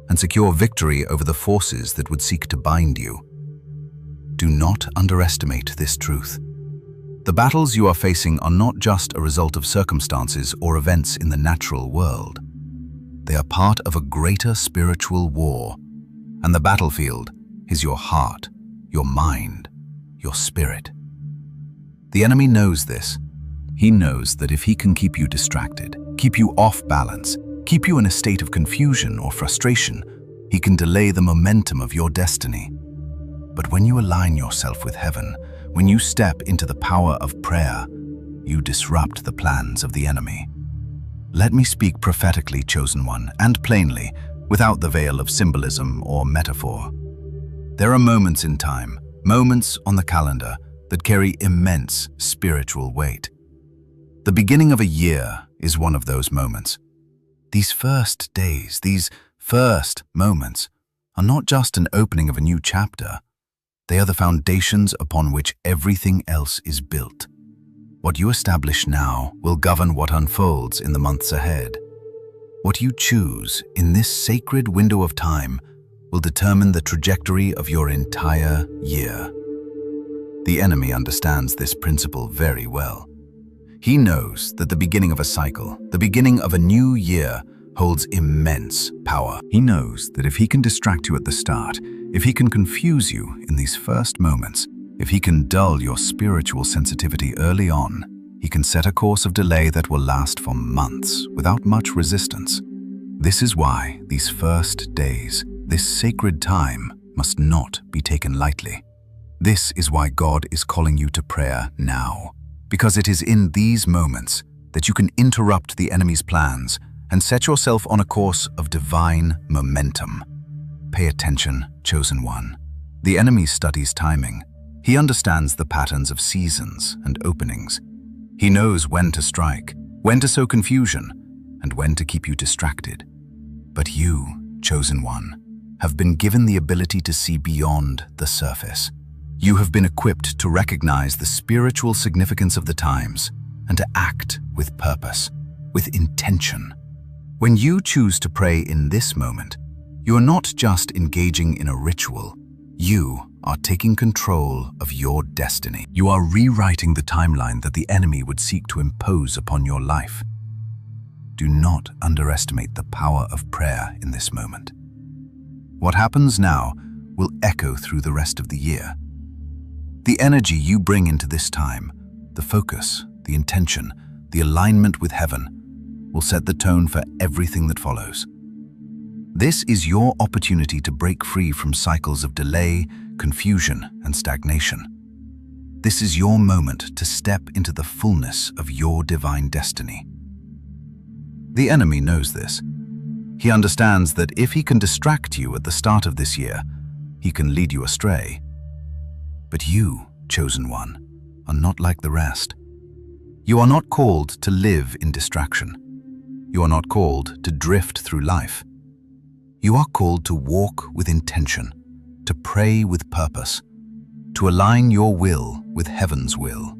and secure victory over the forces that would seek to bind you. Do not underestimate this truth. The battles you are facing are not just a result of circumstances or events in the natural world. They are part of a greater spiritual war, and the battlefield is your heart, your mind, your spirit. The enemy knows this. He knows that if he can keep you distracted, keep you off balance, keep you in a state of confusion or frustration, he can delay the momentum of your destiny. But when you align yourself with heaven, when you step into the power of prayer, you disrupt the plans of the enemy. Let me speak prophetically, chosen one, and plainly, without the veil of symbolism or metaphor. There are moments in time, moments on the calendar, that carry immense spiritual weight. The beginning of a year is one of those moments. These first days, these first moments, are not just an opening of a new chapter. They are the foundations upon which everything else is built. What you establish now will govern what unfolds in the months ahead. What you choose in this sacred window of time will determine the trajectory of your entire year. The enemy understands this principle very well. He knows that the beginning of a cycle, the beginning of a new year, holds immense power. He knows that if he can distract you at the start, if he can confuse you in these first moments, if he can dull your spiritual sensitivity early on, he can set a course of delay that will last for months without much resistance. This is why these first days, this sacred time, must not be taken lightly. This is why God is calling you to prayer now, because it is in these moments that you can interrupt the enemy's plans and set yourself on a course of divine momentum. Pay attention, chosen one. The enemy studies timing. He understands the patterns of seasons and openings. He knows when to strike, when to sow confusion, and when to keep you distracted. But you, chosen one, have been given the ability to see beyond the surface. You have been equipped to recognize the spiritual significance of the times and to act with purpose, with intention. When you choose to pray in this moment, you are not just engaging in a ritual. You are taking control of your destiny. You are rewriting the timeline that the enemy would seek to impose upon your life. Do not underestimate the power of prayer in this moment. What happens now will echo through the rest of the year. The energy you bring into this time, the focus, the intention, the alignment with heaven, will set the tone for everything that follows. This is your opportunity to break free from cycles of delay, confusion, and stagnation. This is your moment to step into the fullness of your divine destiny. The enemy knows this. He understands that if he can distract you at the start of this year, he can lead you astray. But you, chosen one, are not like the rest. You are not called to live in distraction. You are not called to drift through life. You are called to walk with intention, to pray with purpose, to align your will with heaven's will.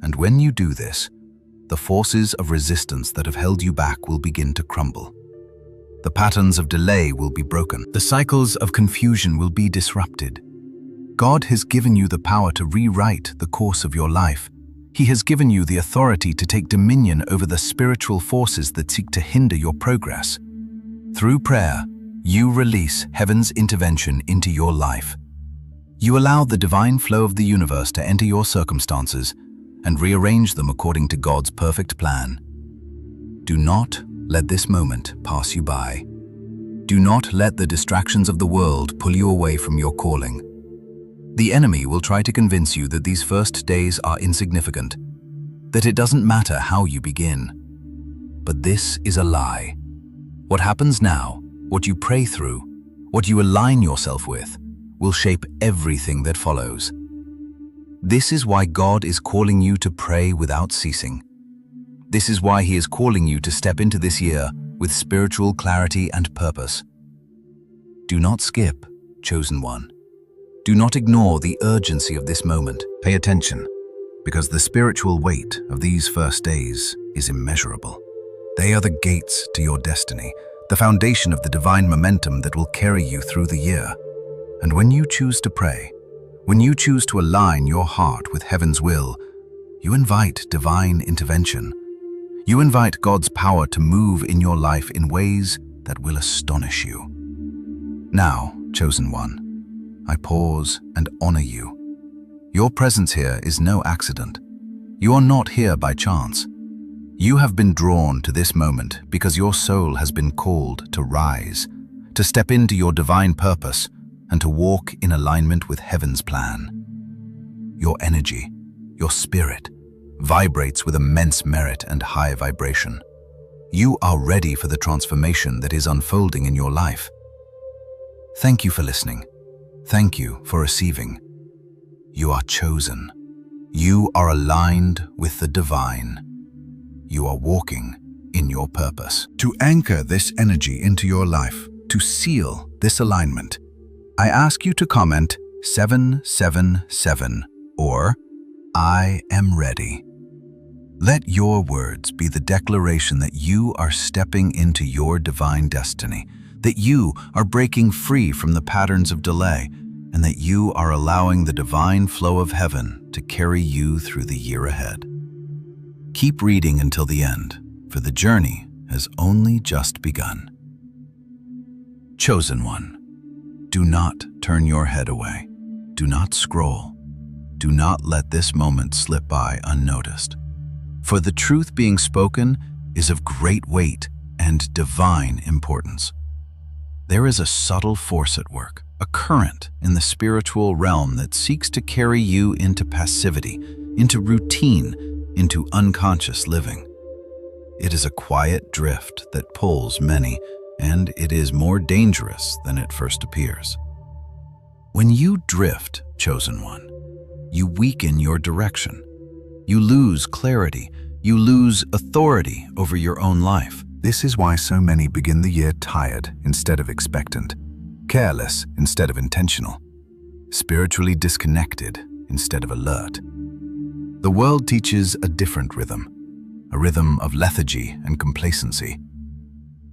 And when you do this, the forces of resistance that have held you back will begin to crumble. The patterns of delay will be broken. The cycles of confusion will be disrupted. God has given you the power to rewrite the course of your life. He has given you the authority to take dominion over the spiritual forces that seek to hinder your progress. Through prayer, you release heaven's intervention into your life. You allow the divine flow of the universe to enter your circumstances and rearrange them according to God's perfect plan. Do not let this moment pass you by. Do not let the distractions of the world pull you away from your calling. The enemy will try to convince you that these first days are insignificant, that it doesn't matter how you begin. But this is a lie. What happens now, what you pray through, what you align yourself with, will shape everything that follows. This is why God is calling you to pray without ceasing. This is why He is calling you to step into this year with spiritual clarity and purpose. Do not skip, chosen one. Do not ignore the urgency of this moment. Pay attention, because the spiritual weight of these first days is immeasurable. They are the gates to your destiny, the foundation of the divine momentum that will carry you through the year. And when you choose to pray, when you choose to align your heart with heaven's will, you invite divine intervention. You invite God's power to move in your life in ways that will astonish you. Now, chosen one, I pause and honor you. Your presence here is no accident. You are not here by chance. You have been drawn to this moment because your soul has been called to rise, to step into your divine purpose, and to walk in alignment with heaven's plan. Your energy, your spirit, vibrates with immense merit and high vibration. You are ready for the transformation that is unfolding in your life. Thank you for listening. Thank you for receiving. You are chosen. You are aligned with the divine. You are walking in your purpose. To anchor this energy into your life, to seal this alignment, I ask you to comment 777 or I am ready. Let your words be the declaration that you are stepping into your divine destiny, that you are breaking free from the patterns of delay, and that you are allowing the divine flow of heaven to carry you through the year ahead. Keep reading until the end, for the journey has only just begun. Chosen one, do not turn your head away. Do not scroll. Do not let this moment slip by unnoticed. For the truth being spoken is of great weight and divine importance. There is a subtle force at work, a current in the spiritual realm that seeks to carry you into passivity, into routine, into unconscious living. It is a quiet drift that pulls many, and it is more dangerous than it first appears. When you drift, chosen one, you weaken your direction. You lose clarity. You lose authority over your own life. This is why so many begin the year tired instead of expectant, careless instead of intentional, spiritually disconnected instead of alert. The world teaches a different rhythm, a rhythm of lethargy and complacency.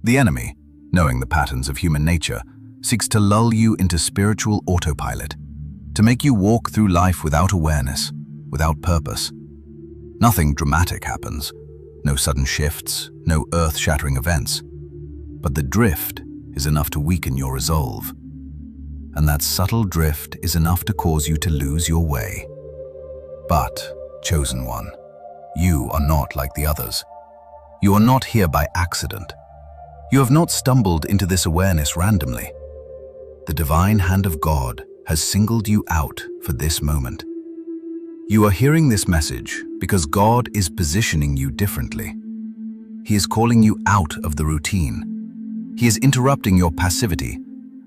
The enemy, knowing the patterns of human nature, seeks to lull you into spiritual autopilot, to make you walk through life without awareness, without purpose. Nothing dramatic happens, no sudden shifts, no earth-shattering events. But the drift is enough to weaken your resolve. And that subtle drift is enough to cause you to lose your way. But, chosen one, you are not like the others. You are not here by accident. You have not stumbled into this awareness randomly. The divine hand of God has singled you out for this moment. You are hearing this message because God is positioning you differently. He is calling you out of the routine. He is interrupting your passivity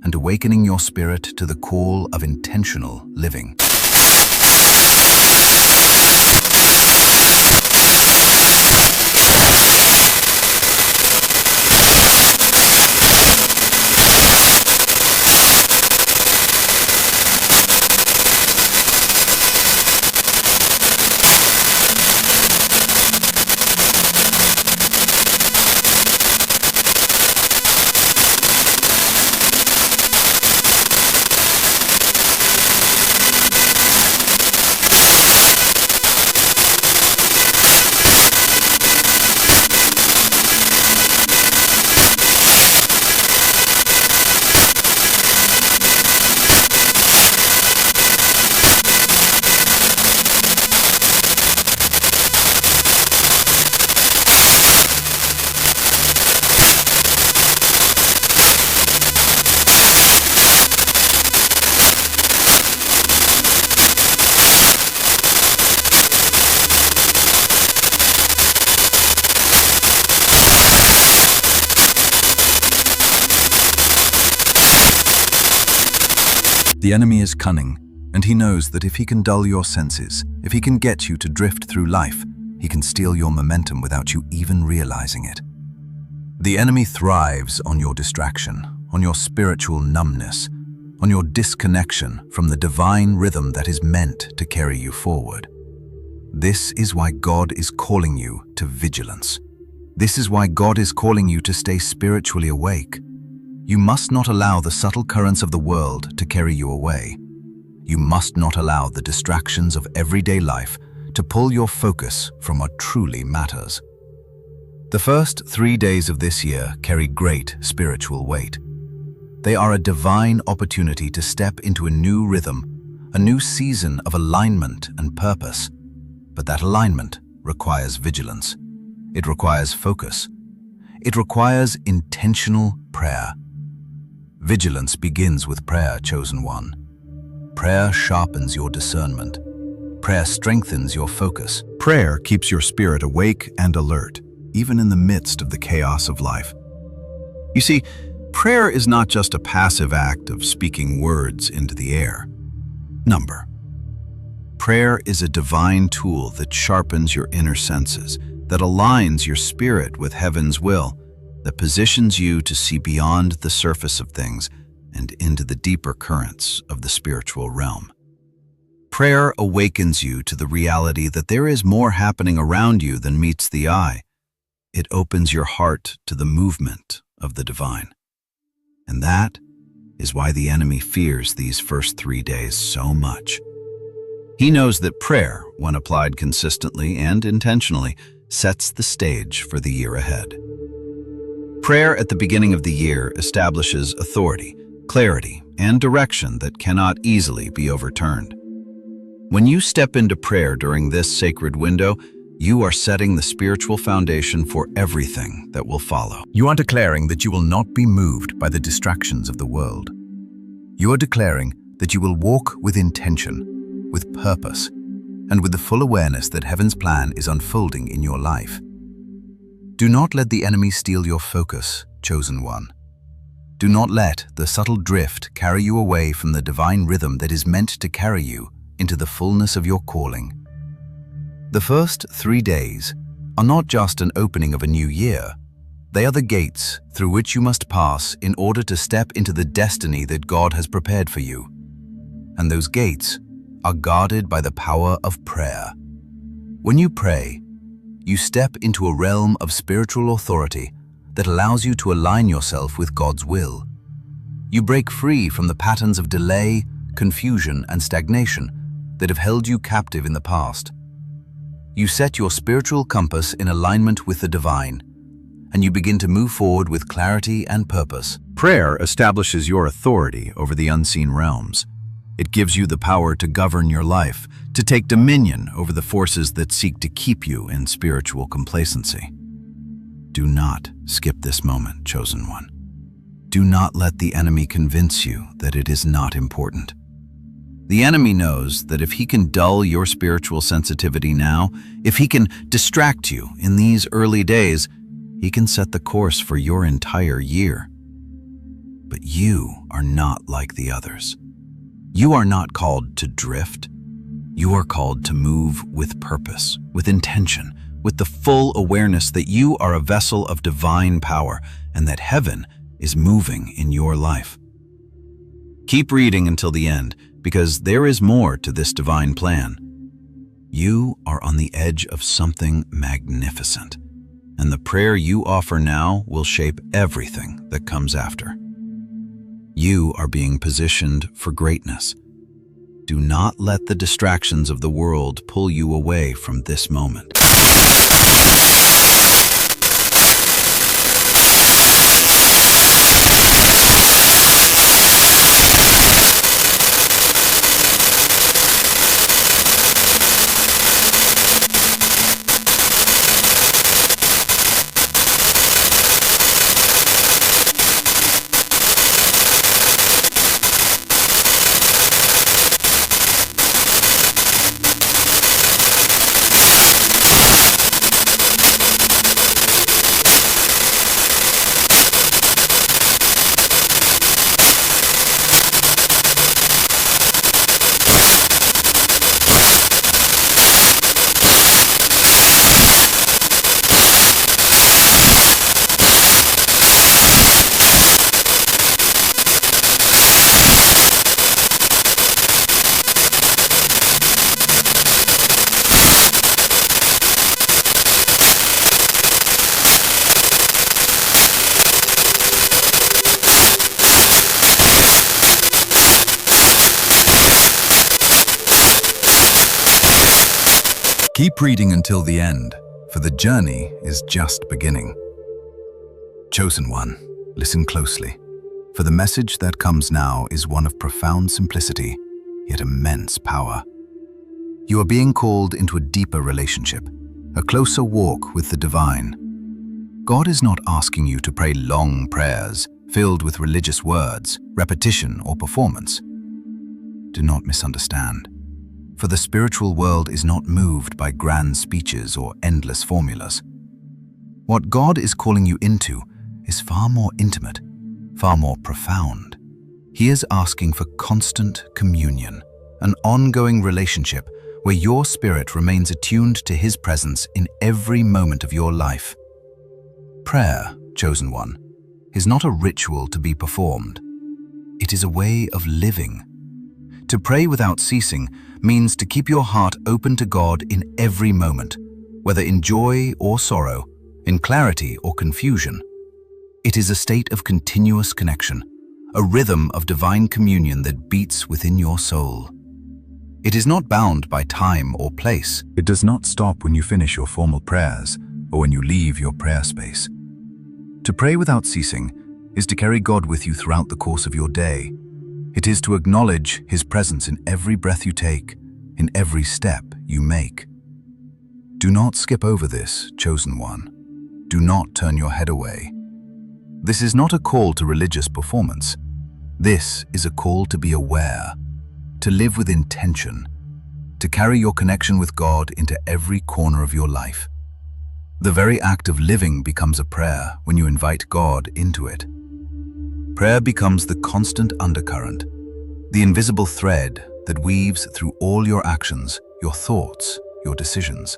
and awakening your spirit to the call of intentional living. The enemy is cunning, and he knows that if he can dull your senses, if he can get you to drift through life, he can steal your momentum without you even realizing it. The enemy thrives on your distraction, on your spiritual numbness, on your disconnection from the divine rhythm that is meant to carry you forward. This is why God is calling you to vigilance. This is why God is calling you to stay spiritually awake. You must not allow the subtle currents of the world to carry you away. You must not allow the distractions of everyday life to pull your focus from what truly matters. The first 3 days of this year carry great spiritual weight. They are a divine opportunity to step into a new rhythm, a new season of alignment and purpose. But that alignment requires vigilance. It requires focus. It requires intentional prayer. Vigilance begins with prayer, chosen one. Prayer sharpens your discernment. Prayer strengthens your focus. Prayer keeps your spirit awake and alert, even in the midst of the chaos of life. You see, prayer is not just a passive act of speaking words into the air. Prayer is a divine tool that sharpens your inner senses, that aligns your spirit with heaven's will, that positions you to see beyond the surface of things and into the deeper currents of the spiritual realm. Prayer awakens you to the reality that there is more happening around you than meets the eye. It opens your heart to the movement of the divine. And that is why the enemy fears these first 3 days so much. He knows that prayer, when applied consistently and intentionally, sets the stage for the year ahead. Prayer at the beginning of the year establishes authority, clarity, and direction that cannot easily be overturned. When you step into prayer during this sacred window, you are setting the spiritual foundation for everything that will follow. You are declaring that you will not be moved by the distractions of the world. You are declaring that you will walk with intention, with purpose, and with the full awareness that heaven's plan is unfolding in your life. Do not let the enemy steal your focus, chosen one. Do not let the subtle drift carry you away from the divine rhythm that is meant to carry you into the fullness of your calling. The first 3 days are not just an opening of a new year. They are the gates through which you must pass in order to step into the destiny that God has prepared for you. And those gates are guarded by the power of prayer. When you pray, you step into a realm of spiritual authority that allows you to align yourself with God's will. You break free from the patterns of delay, confusion, and stagnation that have held you captive in the past. You set your spiritual compass in alignment with the divine, and you begin to move forward with clarity and purpose. Prayer establishes your authority over the unseen realms. It gives you the power to govern your life, to take dominion over the forces that seek to keep you in spiritual complacency. Do not skip this moment, chosen one. Do not let the enemy convince you that it is not important. The enemy knows that if he can dull your spiritual sensitivity now, if he can distract you in these early days, he can set the course for your entire year. But you are not like the others. You are not called to drift. You are called to move with purpose, with intention, with the full awareness that you are a vessel of divine power and that heaven is moving in your life. Keep reading until the end, because there is more to this divine plan. You are on the edge of something magnificent, and the prayer you offer now will shape everything that comes after. You are being positioned for greatness. Do not let the distractions of the world pull you away from this moment. Keep reading until the end, for the journey is just beginning. Chosen one, listen closely, for the message that comes now is one of profound simplicity, yet immense power. You are being called into a deeper relationship, a closer walk with the divine. God is not asking you to pray long prayers filled with religious words, repetition, or performance. Do not misunderstand, for the spiritual world is not moved by grand speeches or endless formulas. What God is calling you into is far more intimate, far more profound. He is asking for constant communion, an ongoing relationship where your spirit remains attuned to His presence in every moment of your life. Prayer, chosen one, is not a ritual to be performed. It is a way of living. To pray without ceasing means to keep your heart open to God in every moment, whether in joy or sorrow, in clarity or confusion. It is a state of continuous connection, a rhythm of divine communion that beats within your soul. It is not bound by time or place. It does not stop when you finish your formal prayers or when you leave your prayer space. To pray without ceasing is to carry God with you throughout the course of your day. It is to acknowledge His presence in every breath you take, in every step you make. Do not skip over this, chosen one. Do not turn your head away. This is not a call to religious performance. This is a call to be aware, to live with intention, to carry your connection with God into every corner of your life. The very act of living becomes a prayer when you invite God into it. Prayer becomes the constant undercurrent, the invisible thread that weaves through all your actions, your thoughts, your decisions.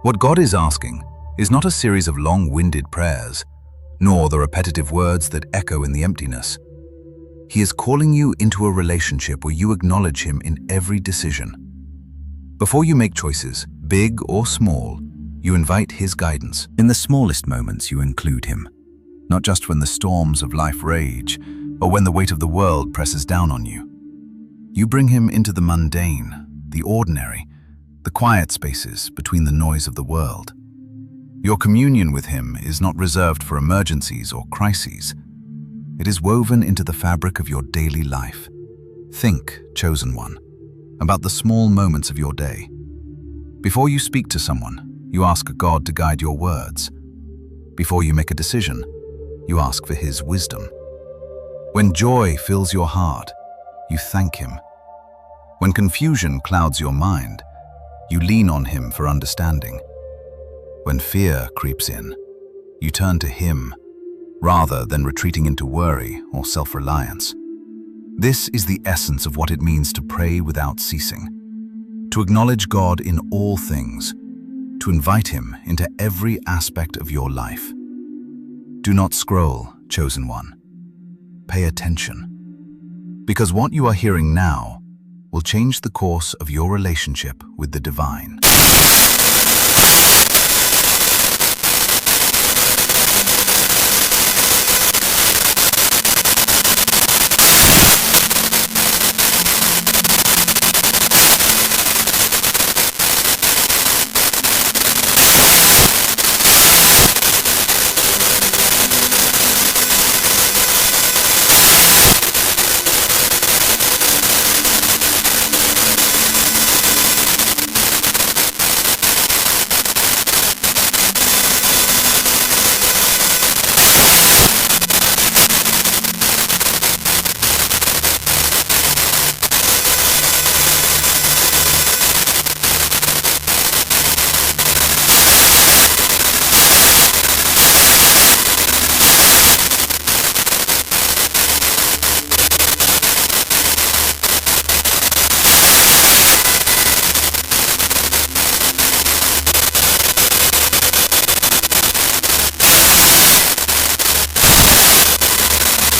What God is asking is not a series of long-winded prayers, nor the repetitive words that echo in the emptiness. He is calling you into a relationship where you acknowledge Him in every decision. Before you make choices, big or small, you invite His guidance. In the smallest moments, you include Him, not just when the storms of life rage or when the weight of the world presses down on you. You bring Him into the mundane, the ordinary, the quiet spaces between the noise of the world. Your communion with Him is not reserved for emergencies or crises. It is woven into the fabric of your daily life. Think, chosen one, about the small moments of your day. Before you speak to someone, you ask God to guide your words. Before you make a decision, you ask for His wisdom. When joy fills your heart, you thank Him. When confusion clouds your mind, you lean on Him for understanding. When fear creeps in, you turn to Him, rather than retreating into worry or self-reliance. This is the essence of what it means to pray without ceasing. To acknowledge God in all things, to invite Him into every aspect of your life. Do not scroll, chosen one. Pay attention. Because what you are hearing now will change the course of your relationship with the divine.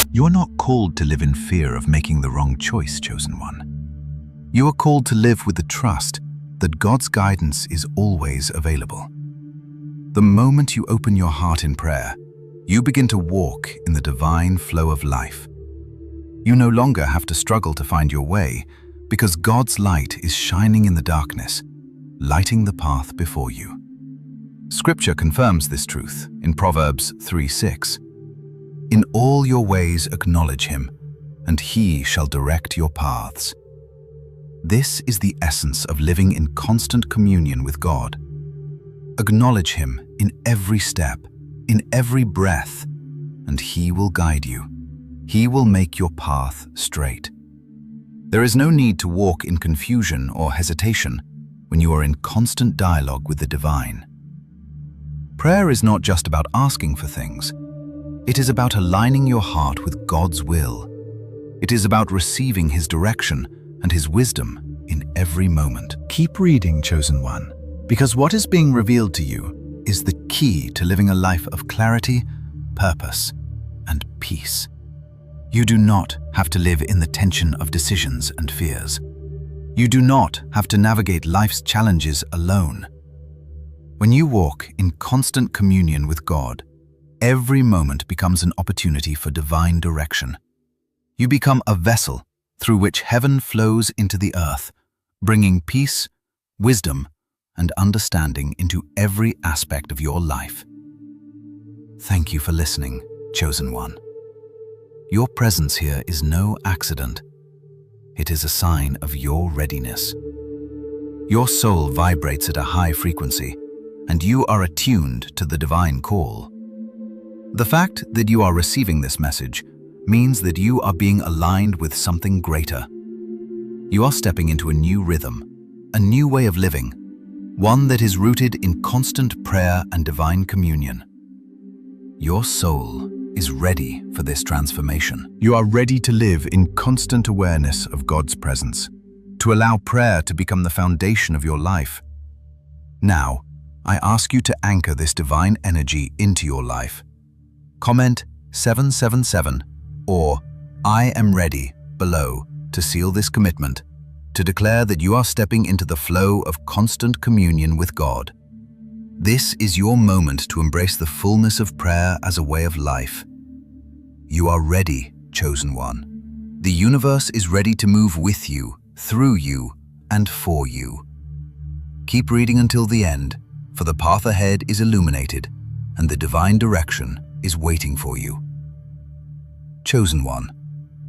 You are not called to live in fear of making the wrong choice, chosen one. You are called to live with the trust that God's guidance is always available. The moment you open your heart in prayer, you begin to walk in the divine flow of life. You no longer have to struggle to find your way, because God's light is shining in the darkness, lighting the path before you. Scripture confirms this truth in Proverbs 3:6. In all your ways acknowledge him, and he shall direct your paths. This is the essence of living in constant communion with God. Acknowledge him in every step, in every breath, and he will guide you. He will make your path straight. There is no need to walk in confusion or hesitation when you are in constant dialogue with the divine. Prayer is not just about asking for things. It is about aligning your heart with God's will. It is about receiving his direction and his wisdom in every moment. Keep reading, chosen one, because what is being revealed to you is the key to living a life of clarity, purpose, and peace. You do not have to live in the tension of decisions and fears. You do not have to navigate life's challenges alone. When you walk in constant communion with God, every moment becomes an opportunity for divine direction. You become a vessel through which heaven flows into the earth, bringing peace, wisdom, and understanding into every aspect of your life. Thank you for listening, chosen one. Your presence here is no accident. It is a sign of your readiness. Your soul vibrates at a high frequency, and you are attuned to the divine call. The fact that you are receiving this message means that you are being aligned with something greater. You are stepping into a new rhythm, a new way of living, one that is rooted in constant prayer and divine communion. Your soul is ready for this transformation. You are ready to live in constant awareness of God's presence, to allow prayer to become the foundation of your life. Now, I ask you to anchor this divine energy into your life. Comment 777 or I am ready below to seal this commitment, to declare that you are stepping into the flow of constant communion with God. This is your moment to embrace the fullness of prayer as a way of life. You are ready, chosen one. The universe is ready to move with you, through you, and for you. Keep reading until the end, for the path ahead is illuminated, and the divine direction is waiting for you. Chosen one,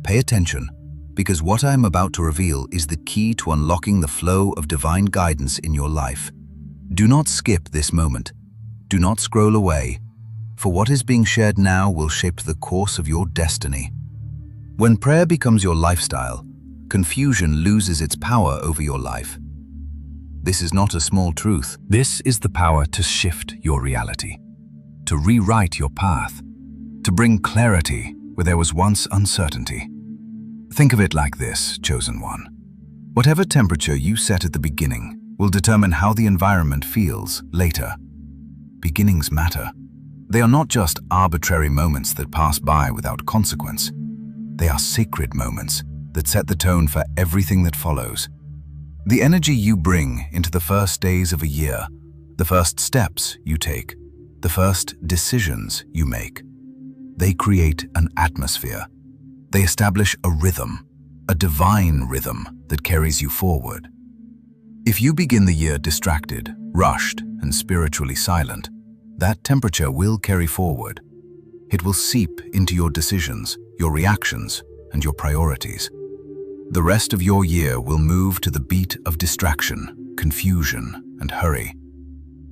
pay attention, because what I am about to reveal is the key to unlocking the flow of divine guidance in your life. Do not skip this moment. Do not scroll away, for what is being shared now will shape the course of your destiny. When prayer becomes your lifestyle, confusion loses its power over your life. This is not a small truth. This is the power to shift your reality, to rewrite your path, to bring clarity where there was once uncertainty. Think of it like this, chosen one. Whatever temperature you set at the beginning will determine how the environment feels later. Beginnings matter. They are not just arbitrary moments that pass by without consequence. They are sacred moments that set the tone for everything that follows. The energy you bring into the first days of a year, the first steps you take, the first decisions you make, they create an atmosphere. They establish a rhythm, a divine rhythm that carries you forward. If you begin the year distracted, rushed, and spiritually silent, that temperature will carry forward. It will seep into your decisions, your reactions, and your priorities. The rest of your year will move to the beat of distraction, confusion, and hurry.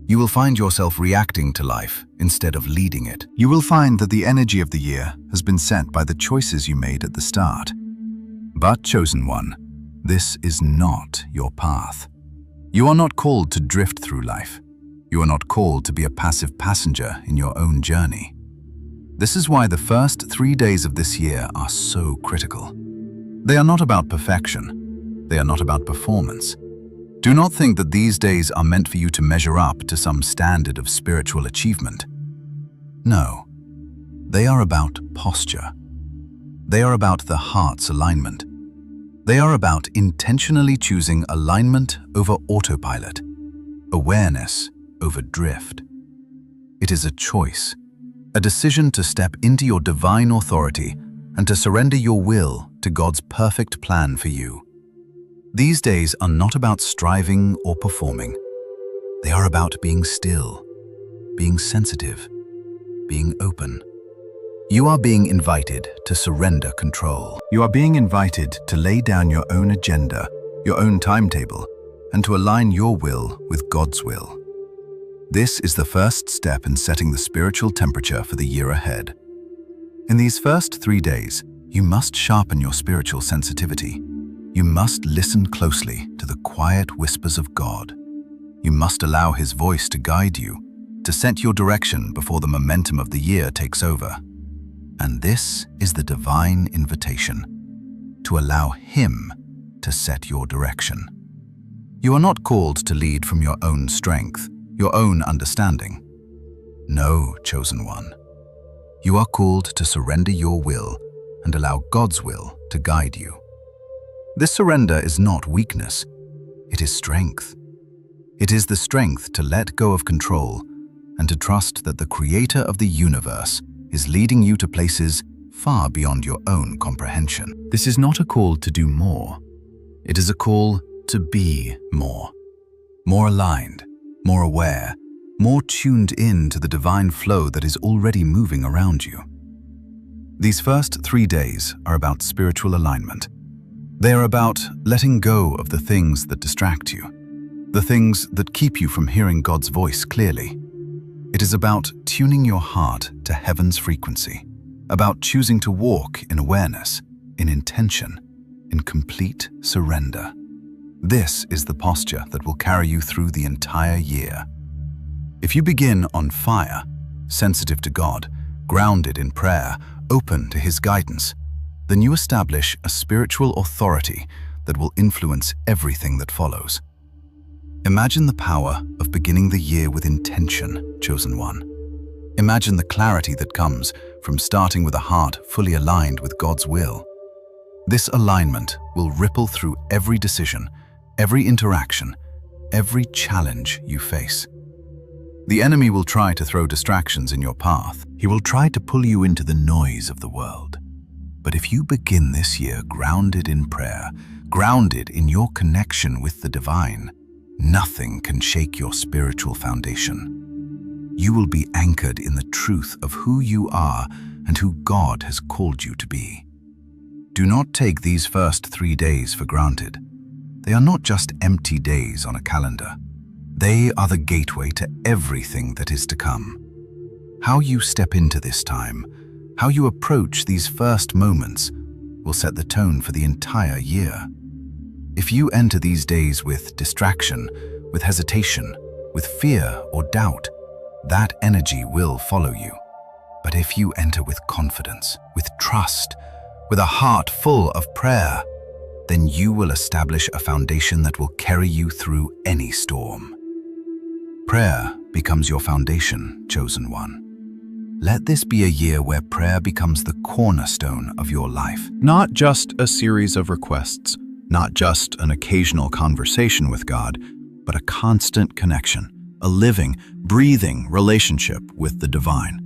You will find yourself reacting to life instead of leading it. You will find that the energy of the year has been set by the choices you made at the start. But, chosen one, this is not your path. You are not called to drift through life. You are not called to be a passive passenger in your own journey. This is why the first 3 days of this year are so critical. They are not about perfection. They are not about performance. Do not think that these days are meant for you to measure up to some standard of spiritual achievement. No, they are about posture. They are about the heart's alignment. They are about intentionally choosing alignment over autopilot, awareness over drift. It is a choice, a decision to step into your divine authority and to surrender your will to God's perfect plan for you. These days are not about striving or performing. They are about being still, being sensitive, being open. You are being invited to surrender control. You are being invited to lay down your own agenda, your own timetable, and to align your will with God's will. This is the first step in setting the spiritual temperature for the year ahead. In these first 3 days, you must sharpen your spiritual sensitivity. You must listen closely to the quiet whispers of God. You must allow His voice to guide you, to set your direction before the momentum of the year takes over. And this is the divine invitation, to allow Him to set your direction. You are not called to lead from your own strength, your own understanding. No, chosen one. You are called to surrender your will and allow God's will to guide you. This surrender is not weakness, it is strength. It is the strength to let go of control and to trust that the Creator of the universe is leading you to places far beyond your own comprehension. This is not a call to do more. It is a call to be more. More aligned, more aware, more tuned in to the divine flow that is already moving around you. These first 3 days are about spiritual alignment. They are about letting go of the things that distract you, the things that keep you from hearing God's voice clearly. It is about tuning your heart to heaven's frequency, about choosing to walk in awareness, in intention, in complete surrender. This is the posture that will carry you through the entire year. If you begin on fire, sensitive to God, grounded in prayer, open to His guidance, then you establish a spiritual authority that will influence everything that follows. Imagine the power of beginning the year with intention, chosen one. Imagine the clarity that comes from starting with a heart fully aligned with God's will. This alignment will ripple through every decision, every interaction, every challenge you face. The enemy will try to throw distractions in your path. He will try to pull you into the noise of the world. But if you begin this year grounded in prayer, grounded in your connection with the divine, nothing can shake your spiritual foundation. You will be anchored in the truth of who you are and who God has called you to be. Do not take these first 3 days for granted. They are not just empty days on a calendar. They are the gateway to everything that is to come. How you step into this time, how you approach these first moments, will set the tone for the entire year. If you enter these days with distraction, with hesitation, with fear or doubt, that energy will follow you. But if you enter with confidence, with trust, with a heart full of prayer, then you will establish a foundation that will carry you through any storm. Prayer becomes your foundation, chosen one. Let this be a year where prayer becomes the cornerstone of your life. Not just a series of requests, not just an occasional conversation with God, but a constant connection, a living, breathing relationship with the divine.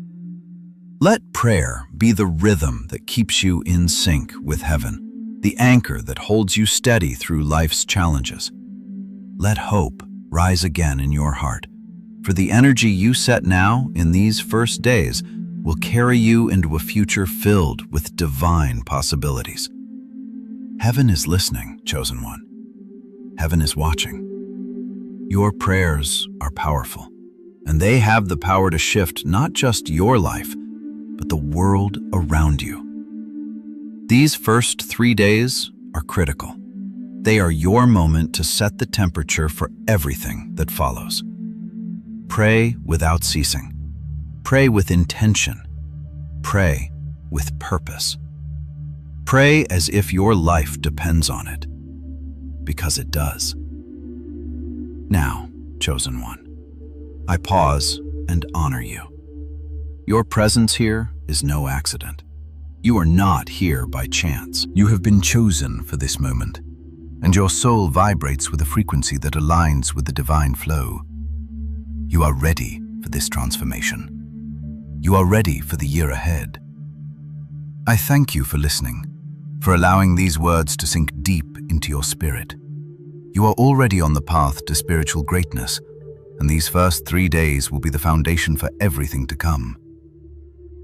Let prayer be the rhythm that keeps you in sync with heaven, the anchor that holds you steady through life's challenges. Let hope rise again in your heart, for the energy you set now in these first days will carry you into a future filled with divine possibilities. Heaven is listening, chosen one. Heaven is watching. Your prayers are powerful, and they have the power to shift not just your life, but the world around you. These first 3 days are critical. They are your moment to set the temperature for everything that follows. Pray without ceasing. Pray with intention. Pray with purpose. Pray as if your life depends on it, because it does. Now, chosen one, I pause and honor you. Your presence here is no accident. You are not here by chance. You have been chosen for this moment, and your soul vibrates with a frequency that aligns with the divine flow. You are ready for this transformation. You are ready for the year ahead. I thank you for listening, for allowing these words to sink deep into your spirit. You are already on the path to spiritual greatness, and these first 3 days will be the foundation for everything to come.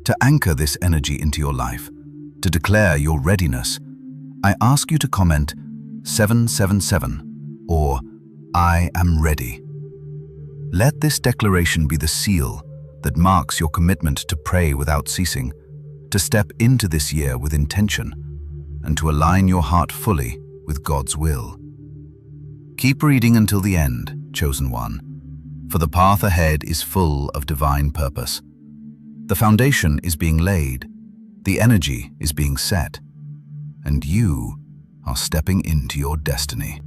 To anchor this energy into your life, to declare your readiness, I ask you to comment 777 or I am ready. Let this declaration be the seal that marks your commitment to pray without ceasing, to step into this year with intention, and to align your heart fully with God's will. Keep reading until the end, chosen one, for the path ahead is full of divine purpose. The foundation is being laid, the energy is being set, and you are stepping into your destiny.